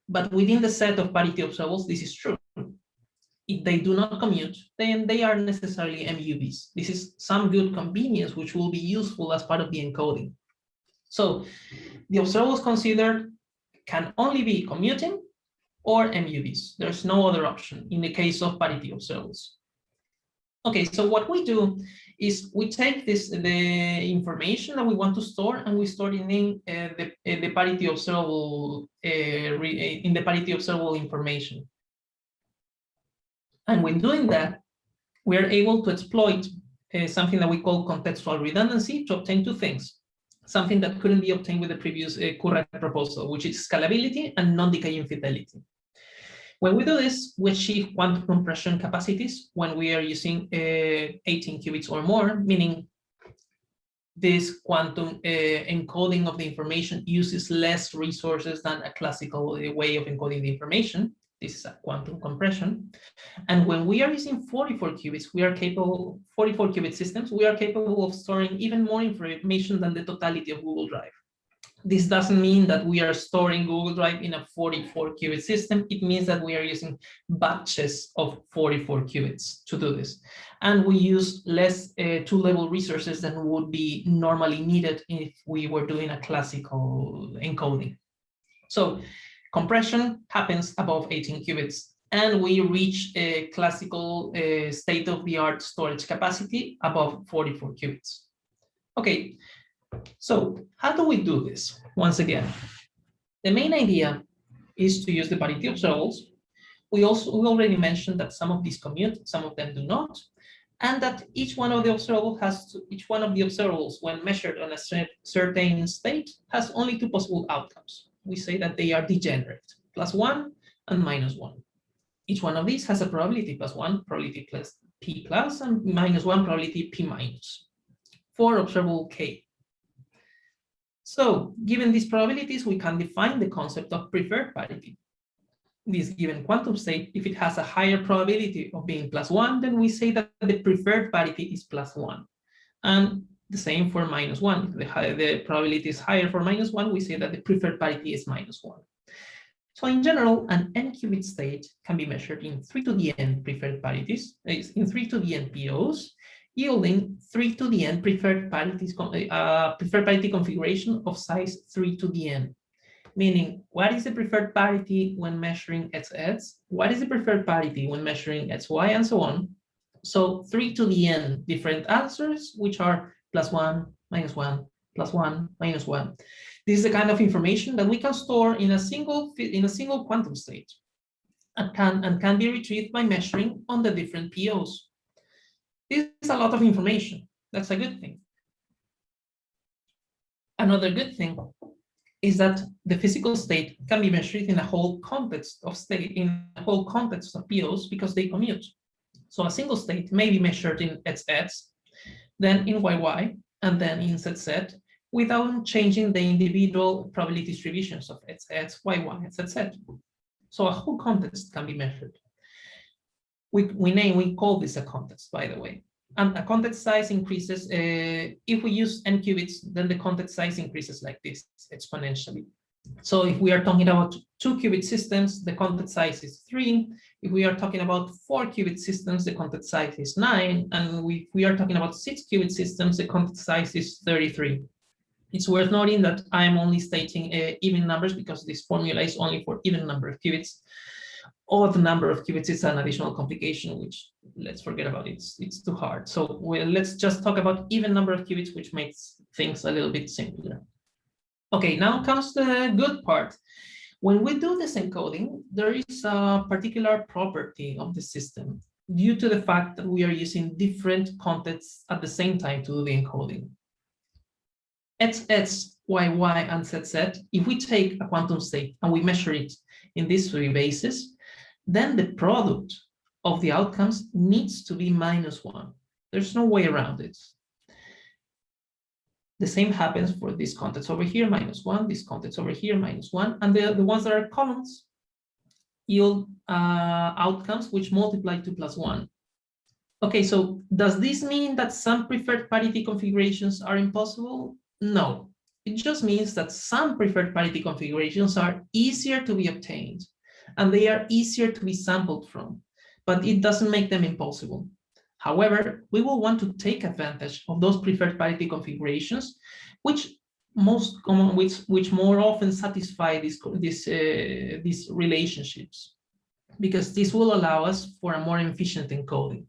But within the set of parity observables, this is true. If they do not commute, then they are necessarily MUVs. This is some good convenience which will be useful as part of the encoding. So the observables considered can only be commuting or MUVs. There's no other option in the case of parity observables. Okay, so what we do is we take the information that we want to store, and we store it in the parity observable in the parity observable information. And when doing that, we are able to exploit something that we call contextual redundancy to obtain 2 things. Something that couldn't be obtained with the previous current proposal, which is scalability and non-decaying fidelity. When we do this, we achieve quantum compression capacities when we are using 18 qubits or more, meaning this quantum encoding of the information uses less resources than a classical way of encoding the information. This is a quantum compression. And when we are using 44 qubits, we are capable, 44 qubit systems, we are capable of storing even more information than the totality of Google Drive. This doesn't mean that we are storing Google Drive in a 44 qubit system. It means that we are using batches of 44 qubits to do this. And we use less two-level resources than would be normally needed if we were doing a classical encoding. So compression happens above 18 qubits, and we reach a classical state-of-the-art storage capacity above 44 qubits. Okay. So how do we do this? Once again, the main idea is to use the parity observables. We already mentioned that some of these commute, some of them do not, and that each one of the observables, when measured on a certain state, has only two possible outcomes. We say that they are degenerate, +1 and -1. Each one of these has a probability +1, probability plus p plus, and -1 probability p minus for observable k. So given these probabilities, we can define the concept of preferred parity. This given quantum state, if it has a higher probability of being +1, then we say that the preferred parity is +1. And the same for -1. If the probability is higher for -1, we say that the preferred parity is -1. So in general, an n-qubit state can be measured in 3 to the n preferred parities, in 3 to the n POs, yielding 3 to the n preferred parity configuration of size 3 to the n. Meaning, what is the preferred parity when measuring xx? What is the preferred parity when measuring xy, and so on? So 3 to the n different answers, which are +1, -1, +1, -1. This is the kind of information that we can store in a single quantum state, and can be retrieved by measuring on the different POs. This is a lot of information. That's a good thing. Another good thing is that the physical state can be measured in a whole context of POs, because they commute. So a single state may be measured in xx, then in yy, and then in zz, without changing the individual probability distributions of xx, yy, and zz. So a whole context can be measured. We call this a context, by the way. And a context size increases, if we use n qubits, then the context size increases like this, exponentially. So if we are talking about 2 qubit systems, the context size is 3. If we are talking about 4 qubit systems, the context size is 9. And if we are talking about 6 qubit systems, the context size is 33. It's worth noting that I'm only stating even numbers, because this formula is only for even number of qubits. Odd number of qubits is an additional complication, which let's forget about it. It's too hard. So let's just talk about even number of qubits, which makes things a little bit simpler. Okay, now comes the good part. When we do this encoding, there is a particular property of the system due to the fact that we are using different contexts at the same time to do the encoding. xx, yy, and zz, if we take a quantum state and we measure it in these 3 bases, then the product of the outcomes needs to be -1. There's no way around it. The same happens for this context over here, -1, this context over here, -1, and the ones that are columns yield outcomes which multiply to +1. Okay, so does this mean that some preferred parity configurations are impossible? No, it just means that some preferred parity configurations are easier to be obtained, and they are easier to be sampled from, but it doesn't make them impossible. However, we will want to take advantage of those preferred parity configurations, which more often satisfy these relationships, because this will allow us for a more efficient encoding.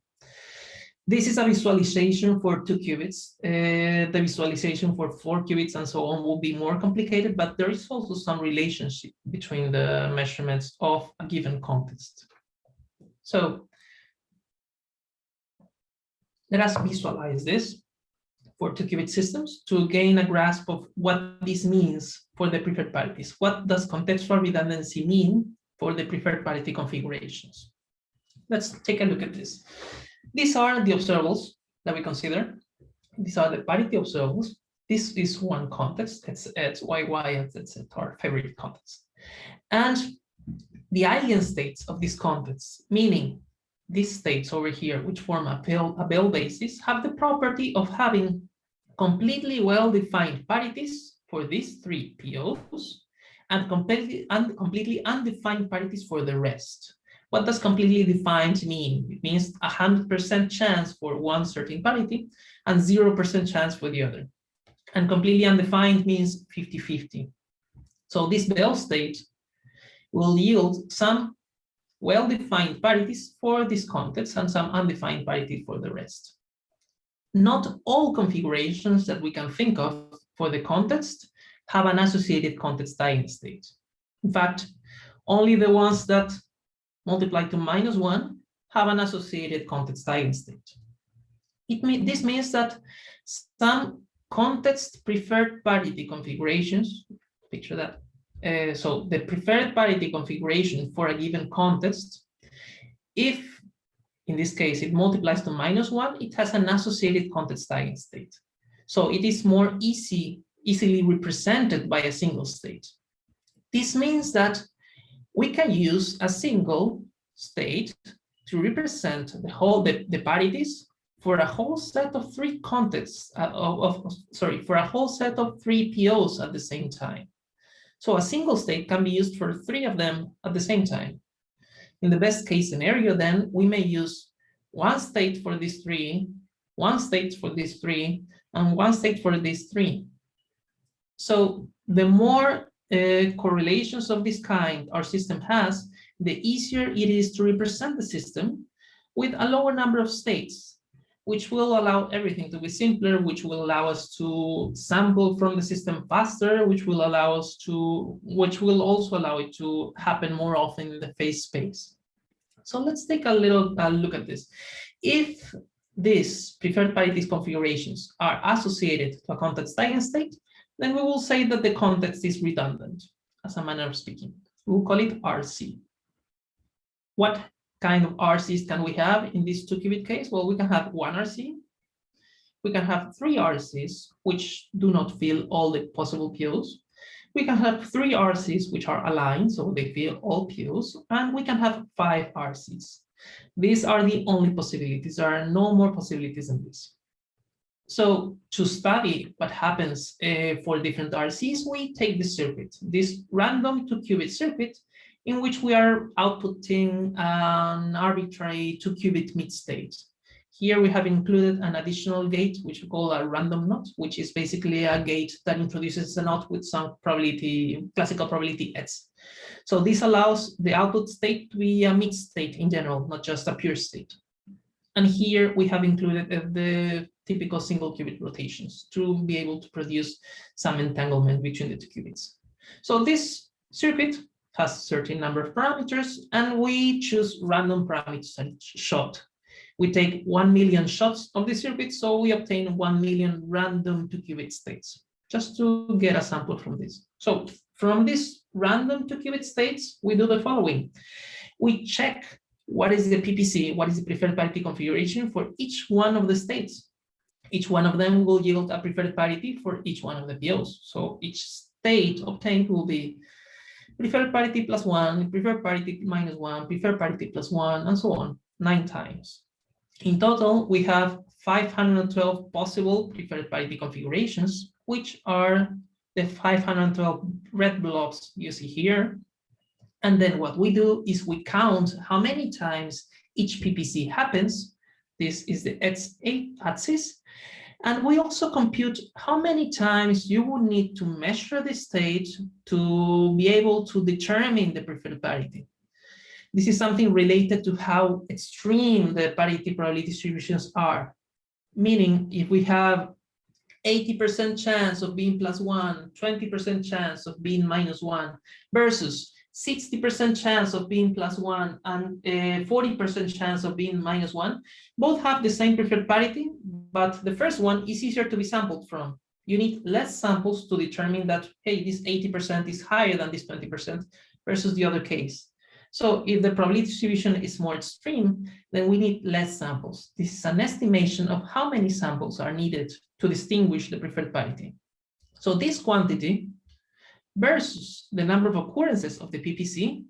This is a visualization for 2 qubits. The visualization for 4 qubits and so on will be more complicated, but there is also some relationship between the measurements of a given context. So let us visualize this for 2 qubit systems to gain a grasp of what this means for the preferred parities. What does contextual redundancy mean for the preferred parity configurations? Let's take a look at this. These are the observables that we consider. These are the parity observables. This is one context. It's yy, and it's our favorite context. And the eigenstates of these contexts, meaning these states over here, which form a Bell basis, have the property of having completely well-defined parities for these three POs and completely undefined parities for the rest. What does completely defined mean? It means 100% chance for one certain parity and 0% chance for the other. And completely undefined means 50-50. So this Bell state will yield some well-defined parities for this context and some undefined parity for the rest. Not all configurations that we can think of for the context have an associated context eigenstate. In fact, only the ones that multiply to -1 have an associated context eigenstate. This means that some context preferred parity configurations, picture that. So the preferred parity configuration for a given context, if in this case it multiplies to -1, it has an associated context eigenstate. So it is more easily represented by a single state. This means that we can use a single state to represent the parities for a whole set of three contexts for a whole set of three POs at the same time. So a single state can be used for three of them at the same time. In the best case scenario, then we may use one state for these three, one state for these three, and one state for these three. So the more correlations of this kind our system has, the easier it is to represent the system with a lower number of states, which will allow everything to be simpler, which will allow us to sample from the system faster, which will also allow it to happen more often in the phase space. So let's take a little look at this. If these preferred parities configurations are associated to a context eigenstate, then we will say that the context is redundant, as a manner of speaking. We'll call it RC. What kind of RCs can we have in this 2-qubit case? Well, we can have one RC. We can have three RCs, which do not fill all the possible POs. We can have three RCs, which are aligned, so they fill all POs. And we can have 5 RCs. These are the only possibilities. There are no more possibilities than this. So to study what happens for different RCs, we take this circuit, this random 2-qubit circuit, in which we are outputting an arbitrary 2-qubit mid-state. Here we have included an additional gate, which we call a random NOT, which is basically a gate that introduces a NOT with some probability, classical probability S. So this allows the output state to be a mid-state in general, not just a pure state. And here we have included the typical single qubit rotations to be able to produce some entanglement between the 2 qubits. So this circuit has a certain number of parameters, and we choose random parameters at each shot. We take 1 million shots of the circuit, so we obtain 1 million random 2-qubit states, just to get a sample from this. So from these random 2-qubit states, we do the following. We check what is the PPC, what is the preferred parity configuration for each one of the states. Each one of them will yield a preferred parity for each one of the POs. So each state obtained will be preferred parity +1, preferred parity -1, preferred parity +1, and so on, 9 times. In total, we have 512 possible preferred parity configurations, which are the 512 red blobs you see here. And then what we do is we count how many times each PPC happens. This is the x-axis. And we also compute how many times you would need to measure the state to be able to determine the preferred parity. This is something related to how extreme the parity probability distributions are. Meaning, if we have 80% chance of being +1, 20% chance of being -1, versus 60% chance of being +1 and 40% chance of being -1, both have the same preferred parity, but the first one is easier to be sampled from. You need less samples to determine that, hey, this 80% is higher than this 20% versus the other case. So if the probability distribution is more extreme, then we need less samples. This is an estimation of how many samples are needed to distinguish the preferred parity. So this quantity versus the number of occurrences of the PPC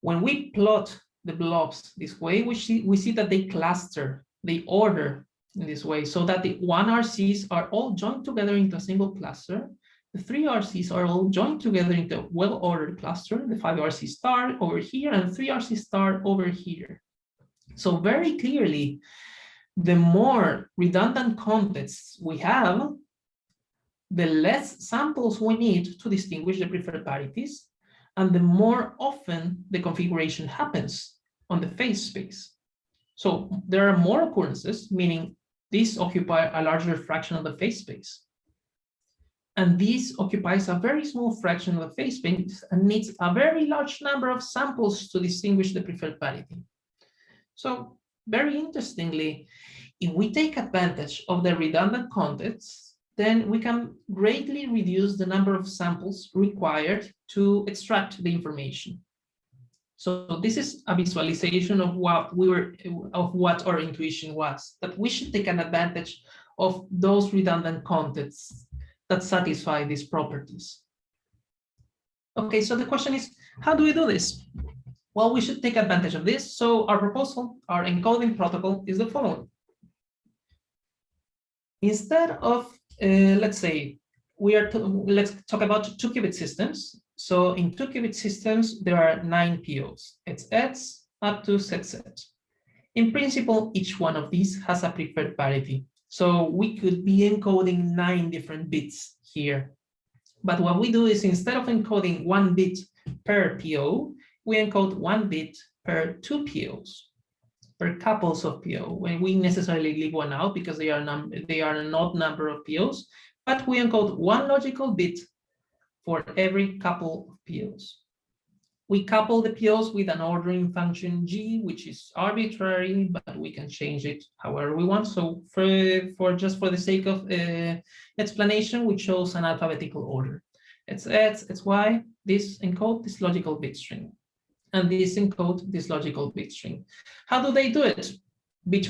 When we plot the blobs this way, we see that they cluster, they order in this way, so that the 1 RCs are all joined together into a single cluster. The 3 RCs are all joined together into a well-ordered cluster. The 5 RC star over here and 3 RC star over here. So very clearly, the more redundant contexts we have, the less samples we need to distinguish the preferred parities, and the more often the configuration happens on the phase space. So there are more occurrences, meaning these occupy a larger fraction of the phase space. And this occupies a very small fraction of the phase space and needs a very large number of samples to distinguish the preferred parity. So very interestingly, if we take advantage of the redundant contexts, then we can greatly reduce the number of samples required to extract the information. So this is a visualization of what our intuition was, that we should take an advantage of those redundant contexts that satisfy these properties. Okay, so the question is, how do we do this? Well, we should take advantage of this. So our proposal, our encoding protocol is the following. Instead of, let's say, let's talk about 2-qubit systems. So in 2-qubit systems, there are 9 POs. It's X up to Z. In principle, each one of these has a preferred parity. So we could be encoding 9 different bits here. But what we do is, instead of encoding 1 bit per PO, we encode 1 bit per 2 POs, per couples of PO. When we necessarily leave one out because they are an odd number of POs, but we encode 1 logical bit for every couple of POs. We couple the POs with an ordering function G, which is arbitrary, but we can change it however we want. So just for the sake of explanation, we chose an alphabetical order. It's X, it's Y, this encode this logical bit string, and this encode this logical bit string. How do they do it? They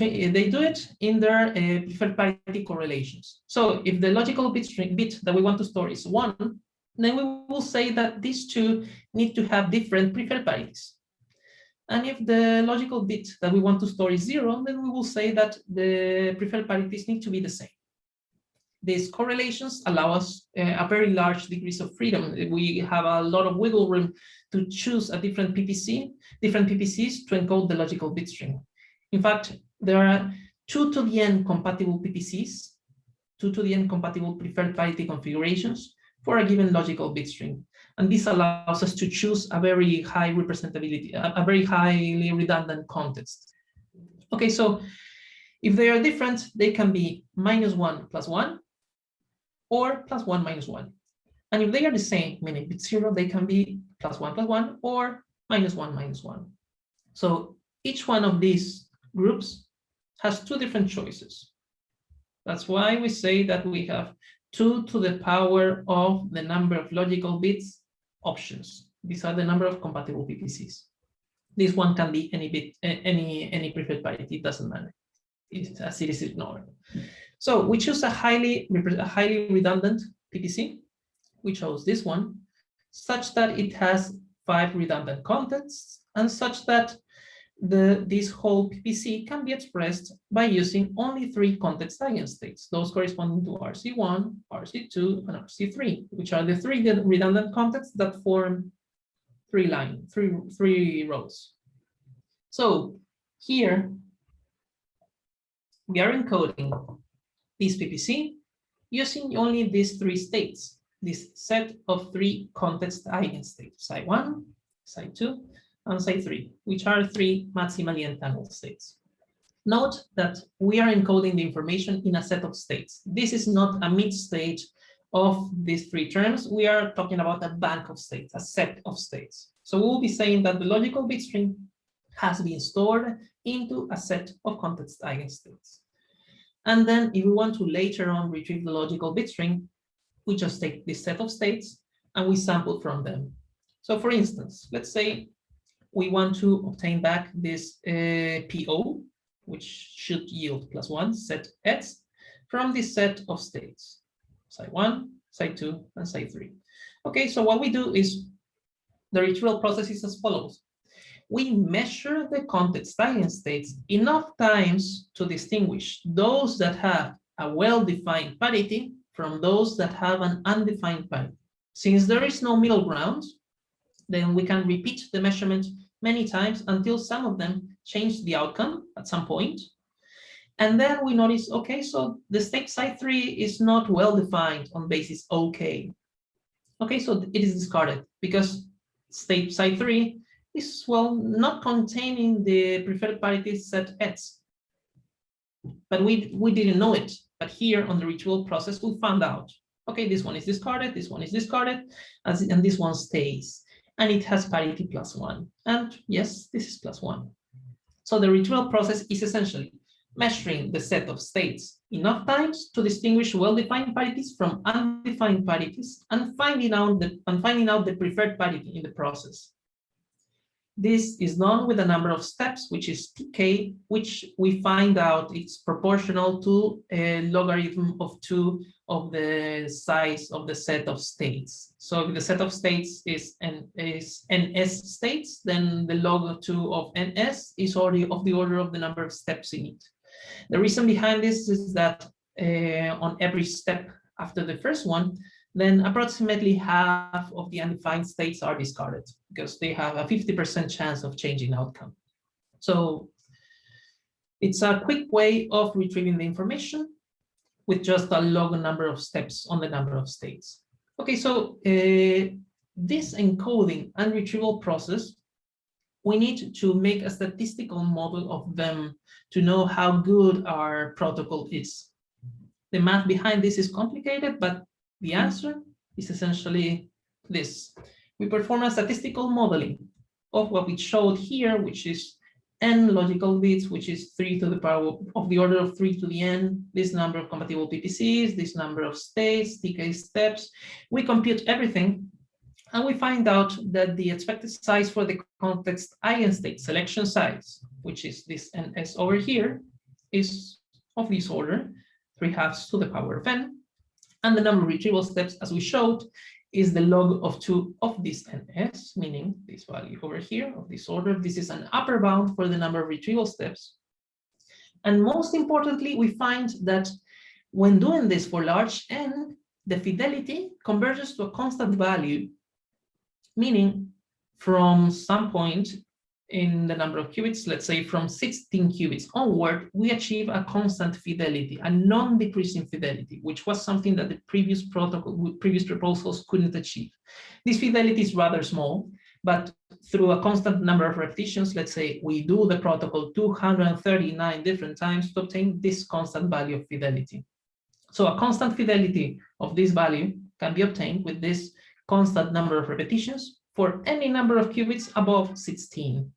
do it in their preferred parity correlations. So if the logical bit that we want to store is 1, then we will say that these two need to have different preferred parities. And if the logical bit that we want to store is 0, then we will say that the preferred parities need to be the same. These correlations allow us a very large degrees of freedom. We have a lot of wiggle room to choose a different PPCs to encode the logical bit string. In fact, there are 2 to the n compatible PPCs, 2 to the n compatible preferred parity configurations for a given logical bit string. And this allows us to choose a very high representability, a very highly redundant context. Okay, so if they are different, they can be -1 + 1 or +1 - 1. And if they are the same, meaning bit 0, they can be +1 + 1 or -1 - 1. So each one of these groups has 2 different choices. That's why we say that we have 2 to the power of the number of logical bits options. These are the number of compatible PPCs. This one can be any bit, any preferred parity, it doesn't matter, as it is ignored. So we choose a highly redundant PPC. We chose this one, such that it has 5 redundant contexts, and such that this whole PPC can be expressed by using only 3 context eigenstates, those corresponding to RC1, RC2, and RC3, which are the 3 redundant contexts that form 3 rows. So here we are encoding this PPC using only these 3 states, this set of 3 context eigenstates, psi1, psi2, and psi3, which are 3 maximally entangled states. Note that we are encoding the information in a set of states. This is not a mid-stage of these 3 terms. We are talking about a bank of states, a set of states. So we will be saying that the logical bit string has been stored into a set of context eigenstates. And then if we want to later on retrieve the logical bit string, we just take this set of states and we sample from them. So for instance, let's say we want to obtain back this PO, which should yield +1 set X from this set of states, psi1, psi2, and psi3. Okay, so what we do is the retrieval process is as follows. we measure the context eigenstates enough times to distinguish those that have a well-defined parity from those that have an undefined parity. Since there is no middle ground, then we can repeat the measurement many times until some of them change the outcome at some point. And then we notice, okay, so the state psi3 is not well defined on basis OK. Okay, so it is discarded because state psi3 is, well, not containing the preferred parity set S. But we didn't know it. But here on the retrieval process, we found out, okay, this one is discarded, this one is discarded, and this one stays. And it has parity +1. And yes, this is +1. So the retrieval process is essentially measuring the set of states enough times to distinguish well-defined parities from undefined parities and finding out the preferred parity in the process. This is done with a number of steps, which is tk, which we find out it's proportional to a logarithm of 2 of the size of the set of states. So if the set of states is ns states, then the log of 2 of ns is already of the order of the number of steps in it. The reason behind this is that on every step after the first one, then approximately half of the undefined states are discarded because they have a 50% chance of changing outcome. So it's a quick way of retrieving the information with just a log number of steps on the number of states. Okay, so this encoding and retrieval process, we need to make a statistical model of them to know how good our protocol is. The math behind this is complicated, but the answer is essentially this. We perform a statistical modeling of what we showed here, which is n logical bits, which is 3 to the power of the order of 3 to the n, this number of compatible PPCs, this number of states, tk steps. We compute everything, and we find out that the expected size for the context eigenstate selection size, which is this ns over here, is of this order, 3/2 to the power of n. And the number of retrieval steps, as we showed, is the log of 2 of this ns, meaning this value over here of this order. This is an upper bound for the number of retrieval steps. And most importantly, we find that when doing this for large n, the fidelity converges to a constant value, meaning from some point in the number of qubits, let's say from 16 qubits onward, we achieve a constant fidelity, a non-decreasing fidelity, which was something that the previous proposals couldn't achieve. This fidelity is rather small, but through a constant number of repetitions, let's say we do the protocol 239 different times to obtain this constant value of fidelity. So a constant fidelity of this value can be obtained with this constant number of repetitions for any number of qubits above 16.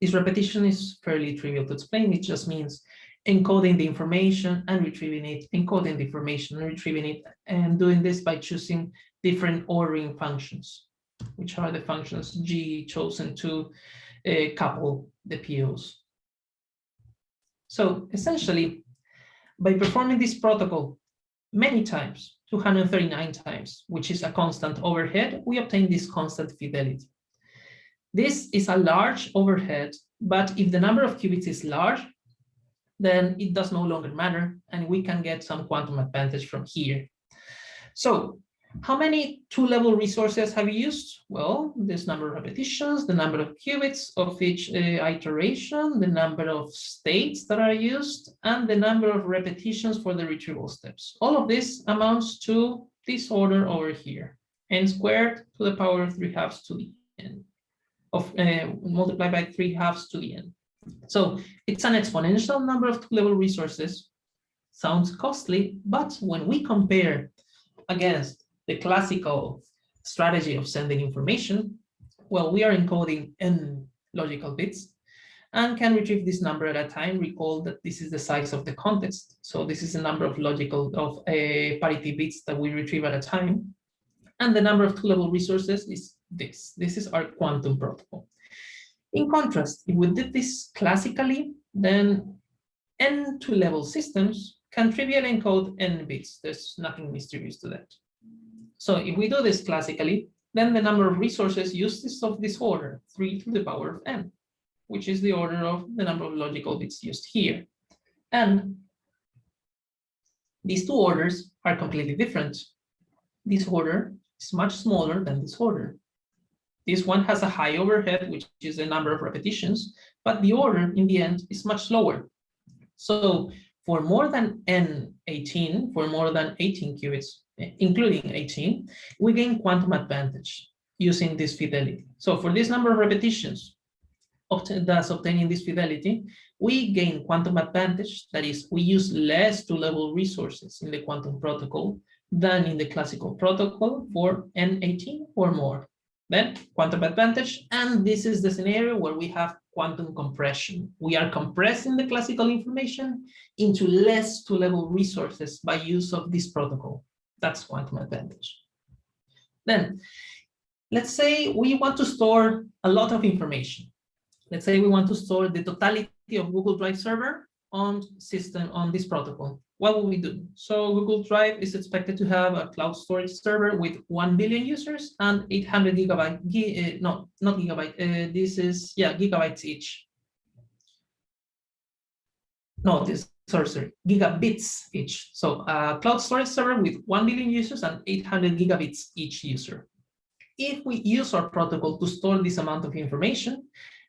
This repetition is fairly trivial to explain. It just means encoding the information and retrieving it, encoding the information and retrieving it, and doing this by choosing different ordering functions, which are the functions G chosen to couple the POs. So essentially, by performing this protocol many times, 239 times, which is a constant overhead, we obtain this constant fidelity. This is a large overhead, but if the number of qubits is large, then it does no longer matter, and we can get some quantum advantage from here. So how many two-level resources have you used? Well, this number of repetitions, the number of qubits of each iteration, the number of states that are used, and the number of repetitions for the retrieval steps. All of this amounts to this order over here, n squared to the power of 3/2 to the n, of multiplied by 3/2 to the n. So it's an exponential number of two-level resources. Sounds costly, but when we compare against the classical strategy of sending information, well, we are encoding n logical bits and can retrieve this number at a time. Recall that this is the size of the context. So this is the number of parity bits that we retrieve at a time. And the number of two-level resources is this. This is our quantum protocol. In contrast, if we did this classically, then n two-level systems can trivially encode n bits. There's nothing mysterious to that. So if we do this classically, then the number of resources used is of this order, 3 to the power of n, which is the order of the number of logical bits used here. And these two orders are completely different. This order is much smaller than this order. This one has a high overhead, which is the number of repetitions, but the order in the end is much lower. So for more than n18, for more than 18 qubits, including 18, we gain quantum advantage using this fidelity. So for this number of repetitions, thus obtaining this fidelity, we gain quantum advantage. That is, we use less two-level resources in the quantum protocol than in the classical protocol for n18 or more. Then quantum advantage, and this is the scenario where we have quantum compression. We are compressing the classical information into less two-level resources by use of this protocol. That's quantum advantage. Then let's say we want to store a lot of information. Let's say we want to store the totality of Google Drive server on this protocol. What will we do? So Google Drive is expected to have a cloud storage server with 1 billion users and 800 gigabytes, no, not gigabyte, gigabytes each. No, sorry, gigabits each. So a cloud storage server with 1 billion users and 800 gigabits each user. If we use our protocol to store this amount of information,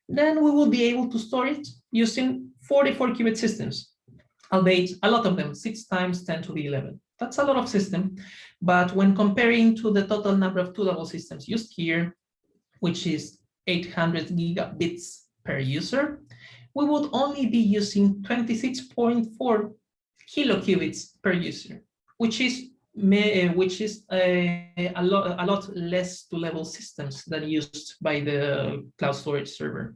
then we will be able to store it using 44 qubit systems, albeit a lot of them, 6 times 10 to the 11. That's a lot of system, but when comparing to the total number of two-level systems used here, which is 800 gigabits per user, we would only be using 26.4 kiloqubits per user, which is a lot less two-level systems than used by the cloud storage server.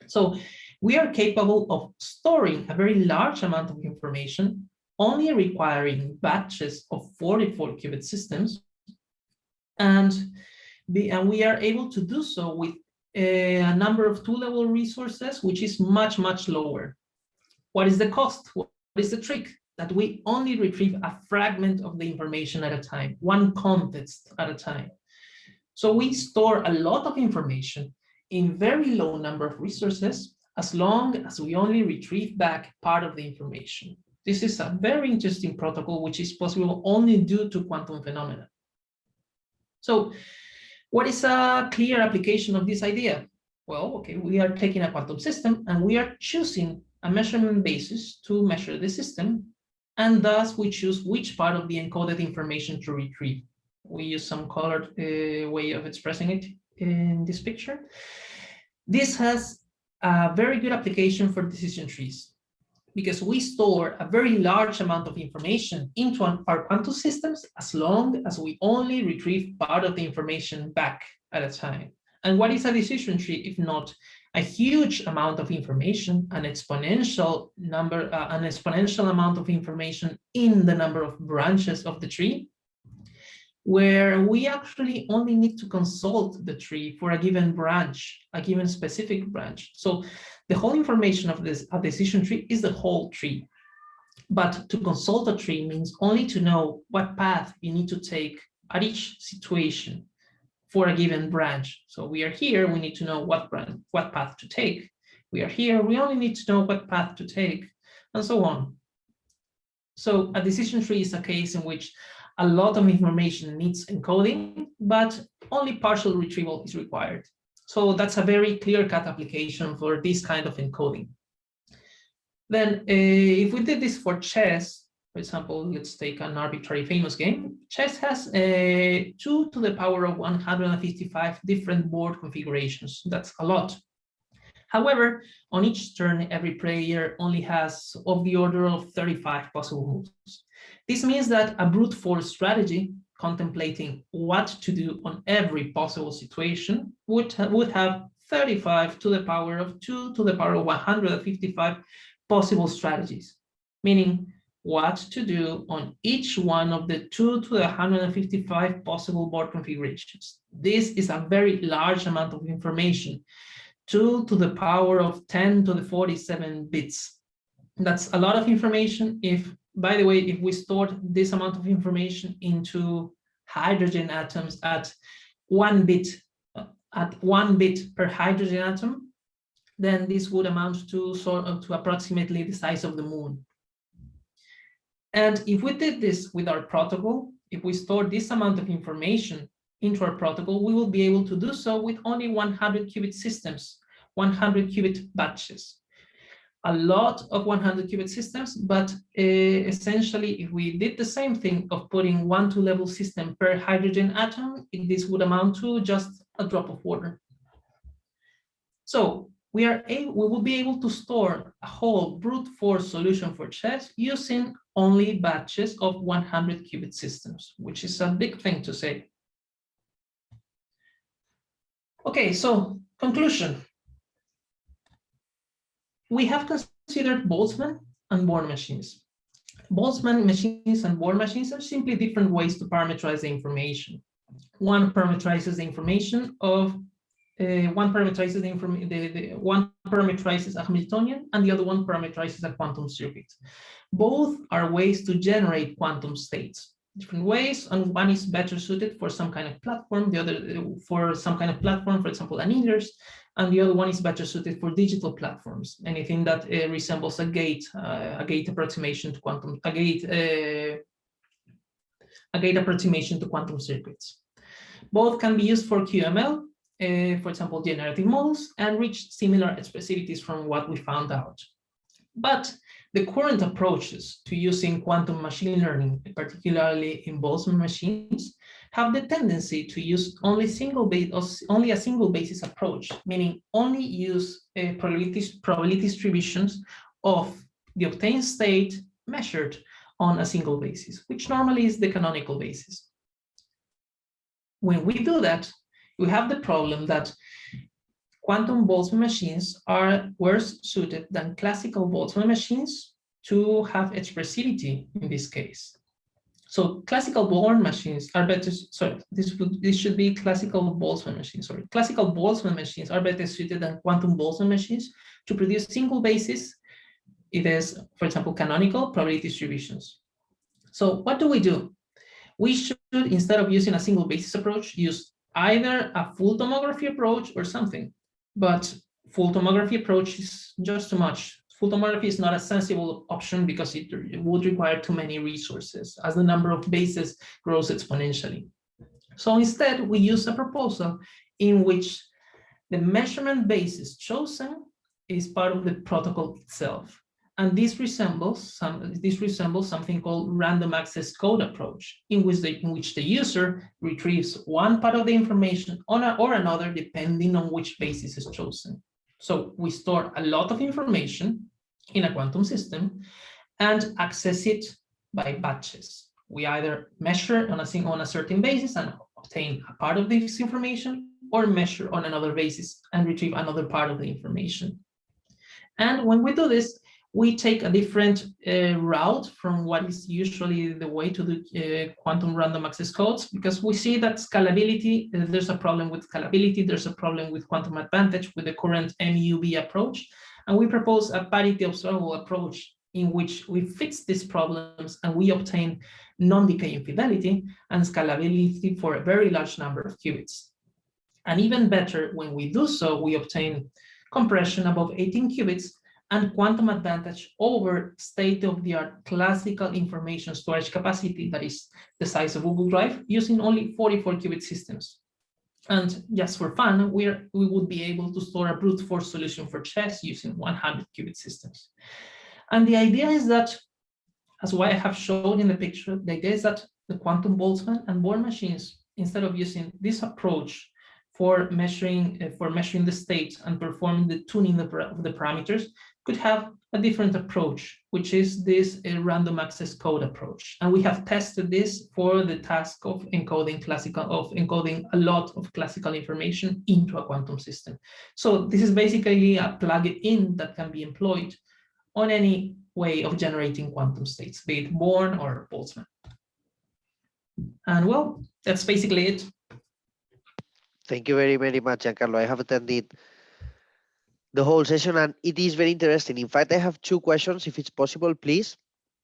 So we are capable of storing a very large amount of information, only requiring batches of 44 qubit systems, and we are able to do so with a number of two-level resources, which is much, much lower. What is the cost? What is the trick? That we only retrieve a fragment of the information at a time, one context at a time. So we store a lot of information in very low number of resources, as long as we only retrieve back part of the information. This is a very interesting protocol, which is possible only due to quantum phenomena. So what is a clear application of this idea? Well, okay, we are taking a quantum system and we are choosing a measurement basis to measure the system, and thus we choose which part of the encoded information to retrieve. We use some colored way of expressing it in this picture. This has a very good application for decision trees, because we store a very large amount of information into our quantum systems as long as we only retrieve part of the information back at a time. And what is a decision tree if not a huge amount of information, an exponential amount of information in the number of branches of the tree, where we actually only need to consult the tree for a given branch, a given specific branch. So the whole information of a decision tree is the whole tree. But to consult a tree means only to know what path you need to take at each situation for a given branch. So we are here, we need to know what path to take. We are here, we only need to know what path to take, and so on. So a decision tree is a case in which a lot of information needs encoding, but only partial retrieval is required. So that's a very clear-cut application for this kind of encoding. Then if we did this for chess, for example, let's take an arbitrary famous game. Chess has 2 to the power of 155 different board configurations. That's a lot. However, on each turn, every player only has of the order of 35 possible moves. This means that a brute force strategy contemplating what to do on every possible situation would have 35 to the power of 2 to the power of 155 possible strategies, meaning what to do on each one of the 2 to the 155 possible board configurations. This is a very large amount of information, 2 to the power of 10 to the 47 bits. That's a lot of information. By the way, if we stored this amount of information into hydrogen atoms at 1 bit at 1 bit per hydrogen atom, then this would amount to approximately the size of the moon. And if we did this with our protocol, if we store this amount of information into our protocol, we will be able to do so with only 100 qubit systems, 100 qubit batches. A lot of 100 qubit systems, but essentially, if we did the same thing of putting 1 2-level system per hydrogen atom, this would amount to just a drop of water. So we will be able to store a whole brute force solution for chess using only batches of 100 qubit systems, which is a big thing to say. Okay, so conclusion. We have considered Boltzmann and Born machines. Boltzmann machines and Born machines are simply different ways to parameterize the information. One parameterizes the information of one parameterizes one parameterizes a Hamiltonian, and the other one parameterizes a quantum circuit. Both are ways to generate quantum states, different ways, and one is better suited for some kind of platform, the other for some kind of platform, for example, annealers, and the other one is better suited for digital platforms, anything that resembles a gate approximation to quantum, a gate approximation to quantum circuits. Both can be used for QML, for example, generative models, and reach similar expressivities from what we found out. But the current approaches to using quantum machine learning, particularly in Boltzmann machines, have the tendency to use only a single basis approach, meaning only use probability distributions of the obtained state measured on a single basis, which normally is the canonical basis. When we do that, we have the problem that quantum Boltzmann machines are worse suited than classical Boltzmann machines to have expressivity in this case. So classical Born machines are better, sorry, this should be classical Boltzmann machines, sorry. Classical Boltzmann machines are better suited than quantum Boltzmann machines to produce single basis. It is, for example, canonical probability distributions. So what do? We should, instead of using a single basis approach, use either a full tomography approach or something. But full tomography approach is just too much. Full tomography is not a sensible option because it would require too many resources as the number of bases grows exponentially. So instead, we use a proposal in which the measurement basis chosen is part of the protocol itself. And this resembles something called random access code approach, in which the user retrieves one part of the information or another, depending on which basis is chosen. So we store a lot of information in a quantum system and access it by batches. We either measure on a certain basis and obtain a part of this information, or measure on another basis and retrieve another part of the information. And when we do this, we take a different route from what is usually the way to do quantum random access codes, because we see that scalability, there's a problem with scalability, there's a problem with quantum advantage with the current MUB approach. And we propose a parity observable approach in which we fix these problems and we obtain non-decaying fidelity and scalability for a very large number of qubits. And even better, when we do so, we obtain compression above 18 qubits and quantum advantage over state-of-the-art classical information storage capacity, that is the size of Google Drive, using only 44 qubit systems. And just for fun, we would be able to store a brute force solution for chess using 100 qubit systems. And the idea is that, as what I have shown in the picture, the idea is that the quantum Boltzmann and Born machines, instead of using this approach for measuring the states and performing the tuning of the parameters, could have a different approach, which is this random access code approach. And we have tested this for the task of encoding a lot of classical information into a quantum system. So this is basically a plug-in that can be employed on any way of generating quantum states, be it Born or Boltzmann. And well, that's basically it. Thank you very, very much, Giancarlo. I have attended the whole session and it is very interesting. In fact, I have two questions, if it's possible, please.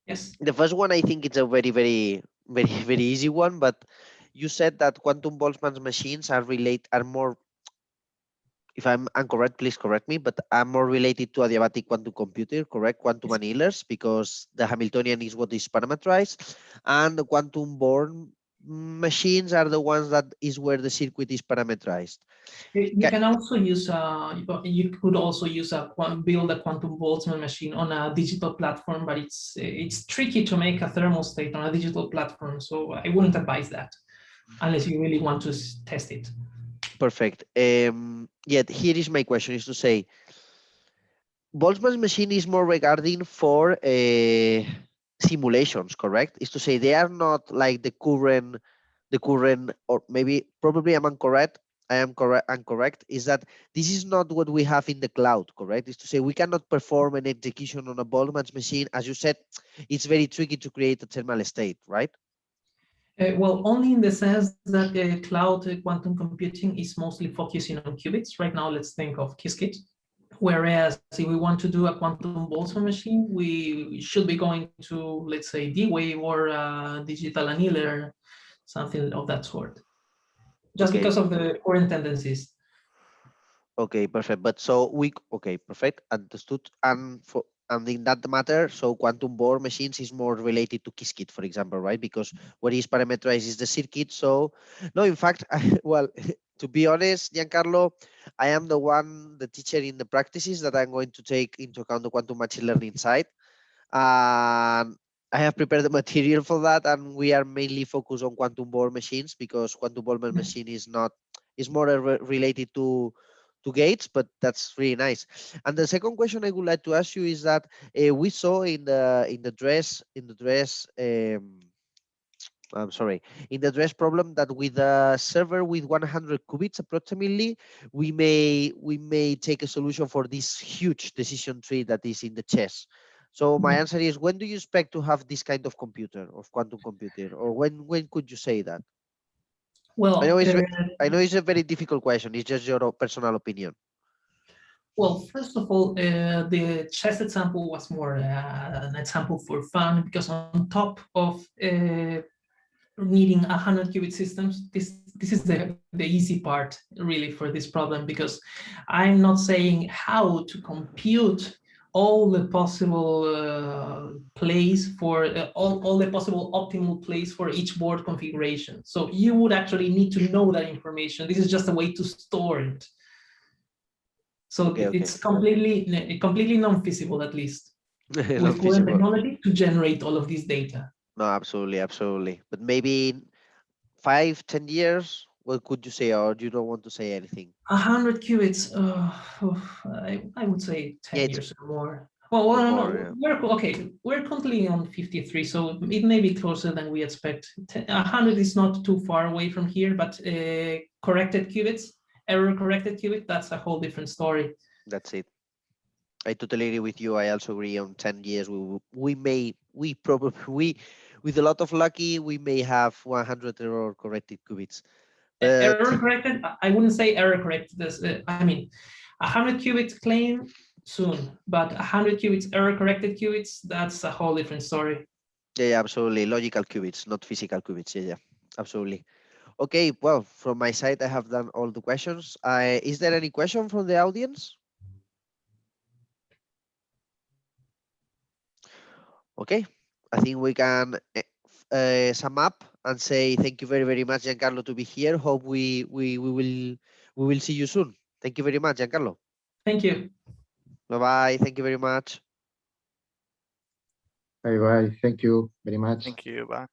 Yes. The first one, I think it's a very, very, very, very easy one, but you said that quantum Boltzmann machines are more, if I'm incorrect, please correct me, but are more related to adiabatic quantum computer, correct? Quantum annealers, because the Hamiltonian is what is parameterized, and the quantum Born machines are the ones that is where the circuit is parameterized. You can also use you could also use build a quantum Boltzmann machine on a digital platform, but it's tricky to make a thermostat on a digital platform, so I wouldn't advise that unless you really want to test it. Perfect. Yet here is my question: is to say, Boltzmann machine is more regarding for simulations, correct? Is to say they are not like the current, or maybe probably I'm incorrect. I am correct. I'm correct. Is that this is not what we have in the cloud, correct? Is to say we cannot perform an execution on a Boltzmann machine, as you said. It's very tricky to create a thermal state, right? Well, only in the sense that cloud quantum computing is mostly focusing on qubits. Right now, let's think of Qiskit. Whereas if we want to do a quantum Boltzmann machine, we should be going to, let's say, D-Wave or digital annealer, something of that sort, just Okay. because of the current tendencies. Okay, perfect. But so okay, perfect, understood. And in that matter, so quantum Bohr machines is more related to Qiskit, for example, right? Because what is parameterized is the circuit. So no, in fact, well, to be honest, Giancarlo, I am the teacher in the practices that I'm going to take into account the quantum machine learning side. And I have prepared the material for that, and we are mainly focused on quantum Bohr machines because quantum Boltzmann machine is more related to gates, but that's really nice. And the second question I would like to ask you is that we saw in the dress I'm sorry, in the dress problem that with a server with 100 qubits approximately, we may take a solution for this huge decision tree that is in the chess. So my answer is, when do you expect to have this kind of computer, of quantum computer, or when could you say that? I know Well, it's I know it's a very difficult question. It's just your personal opinion. well, first of all, the chess example was more an example for fun, because on top of needing 100 qubit systems, this is the easy part really for this problem, because I'm not saying how to compute all the possible plays for all the possible optimal plays for each board configuration. So you would actually need to know that information. This is just a way to store it. So Okay, okay. it's completely non-feasible, at least with current Non-feasible. technology, to generate all of this data. No, absolutely, absolutely. But maybe in 5, 10 years, what could you say, or you don't want to say anything? 100 qubits, I would say Yeah, 10 it's years or more. Well, or no, more. we're currently on 53, so it may be closer than we expect. 100 is not too far away from here, but corrected qubits, error corrected qubit, that's a whole different story. That's it. I totally agree with you. I also agree on 10 years. We probably, with a lot of lucky, we may have 100 error corrected qubits. But Error corrected, I wouldn't say error corrected. I mean, 100 qubits claim soon, but 100 qubits error corrected qubits, that's a whole different story. yeah, absolutely. Logical qubits, not physical qubits. Yeah, absolutely. Okay, well, from my side, I have done all the questions. Is there any question from the audience? Okay, I think we can sum up and say thank you very, very much, Giancarlo, to be here. Hope we will see you soon. Thank you very much, Giancarlo. Thank you. Bye bye. Thank you very much. Bye bye. Thank you very much. Thank you. Bye.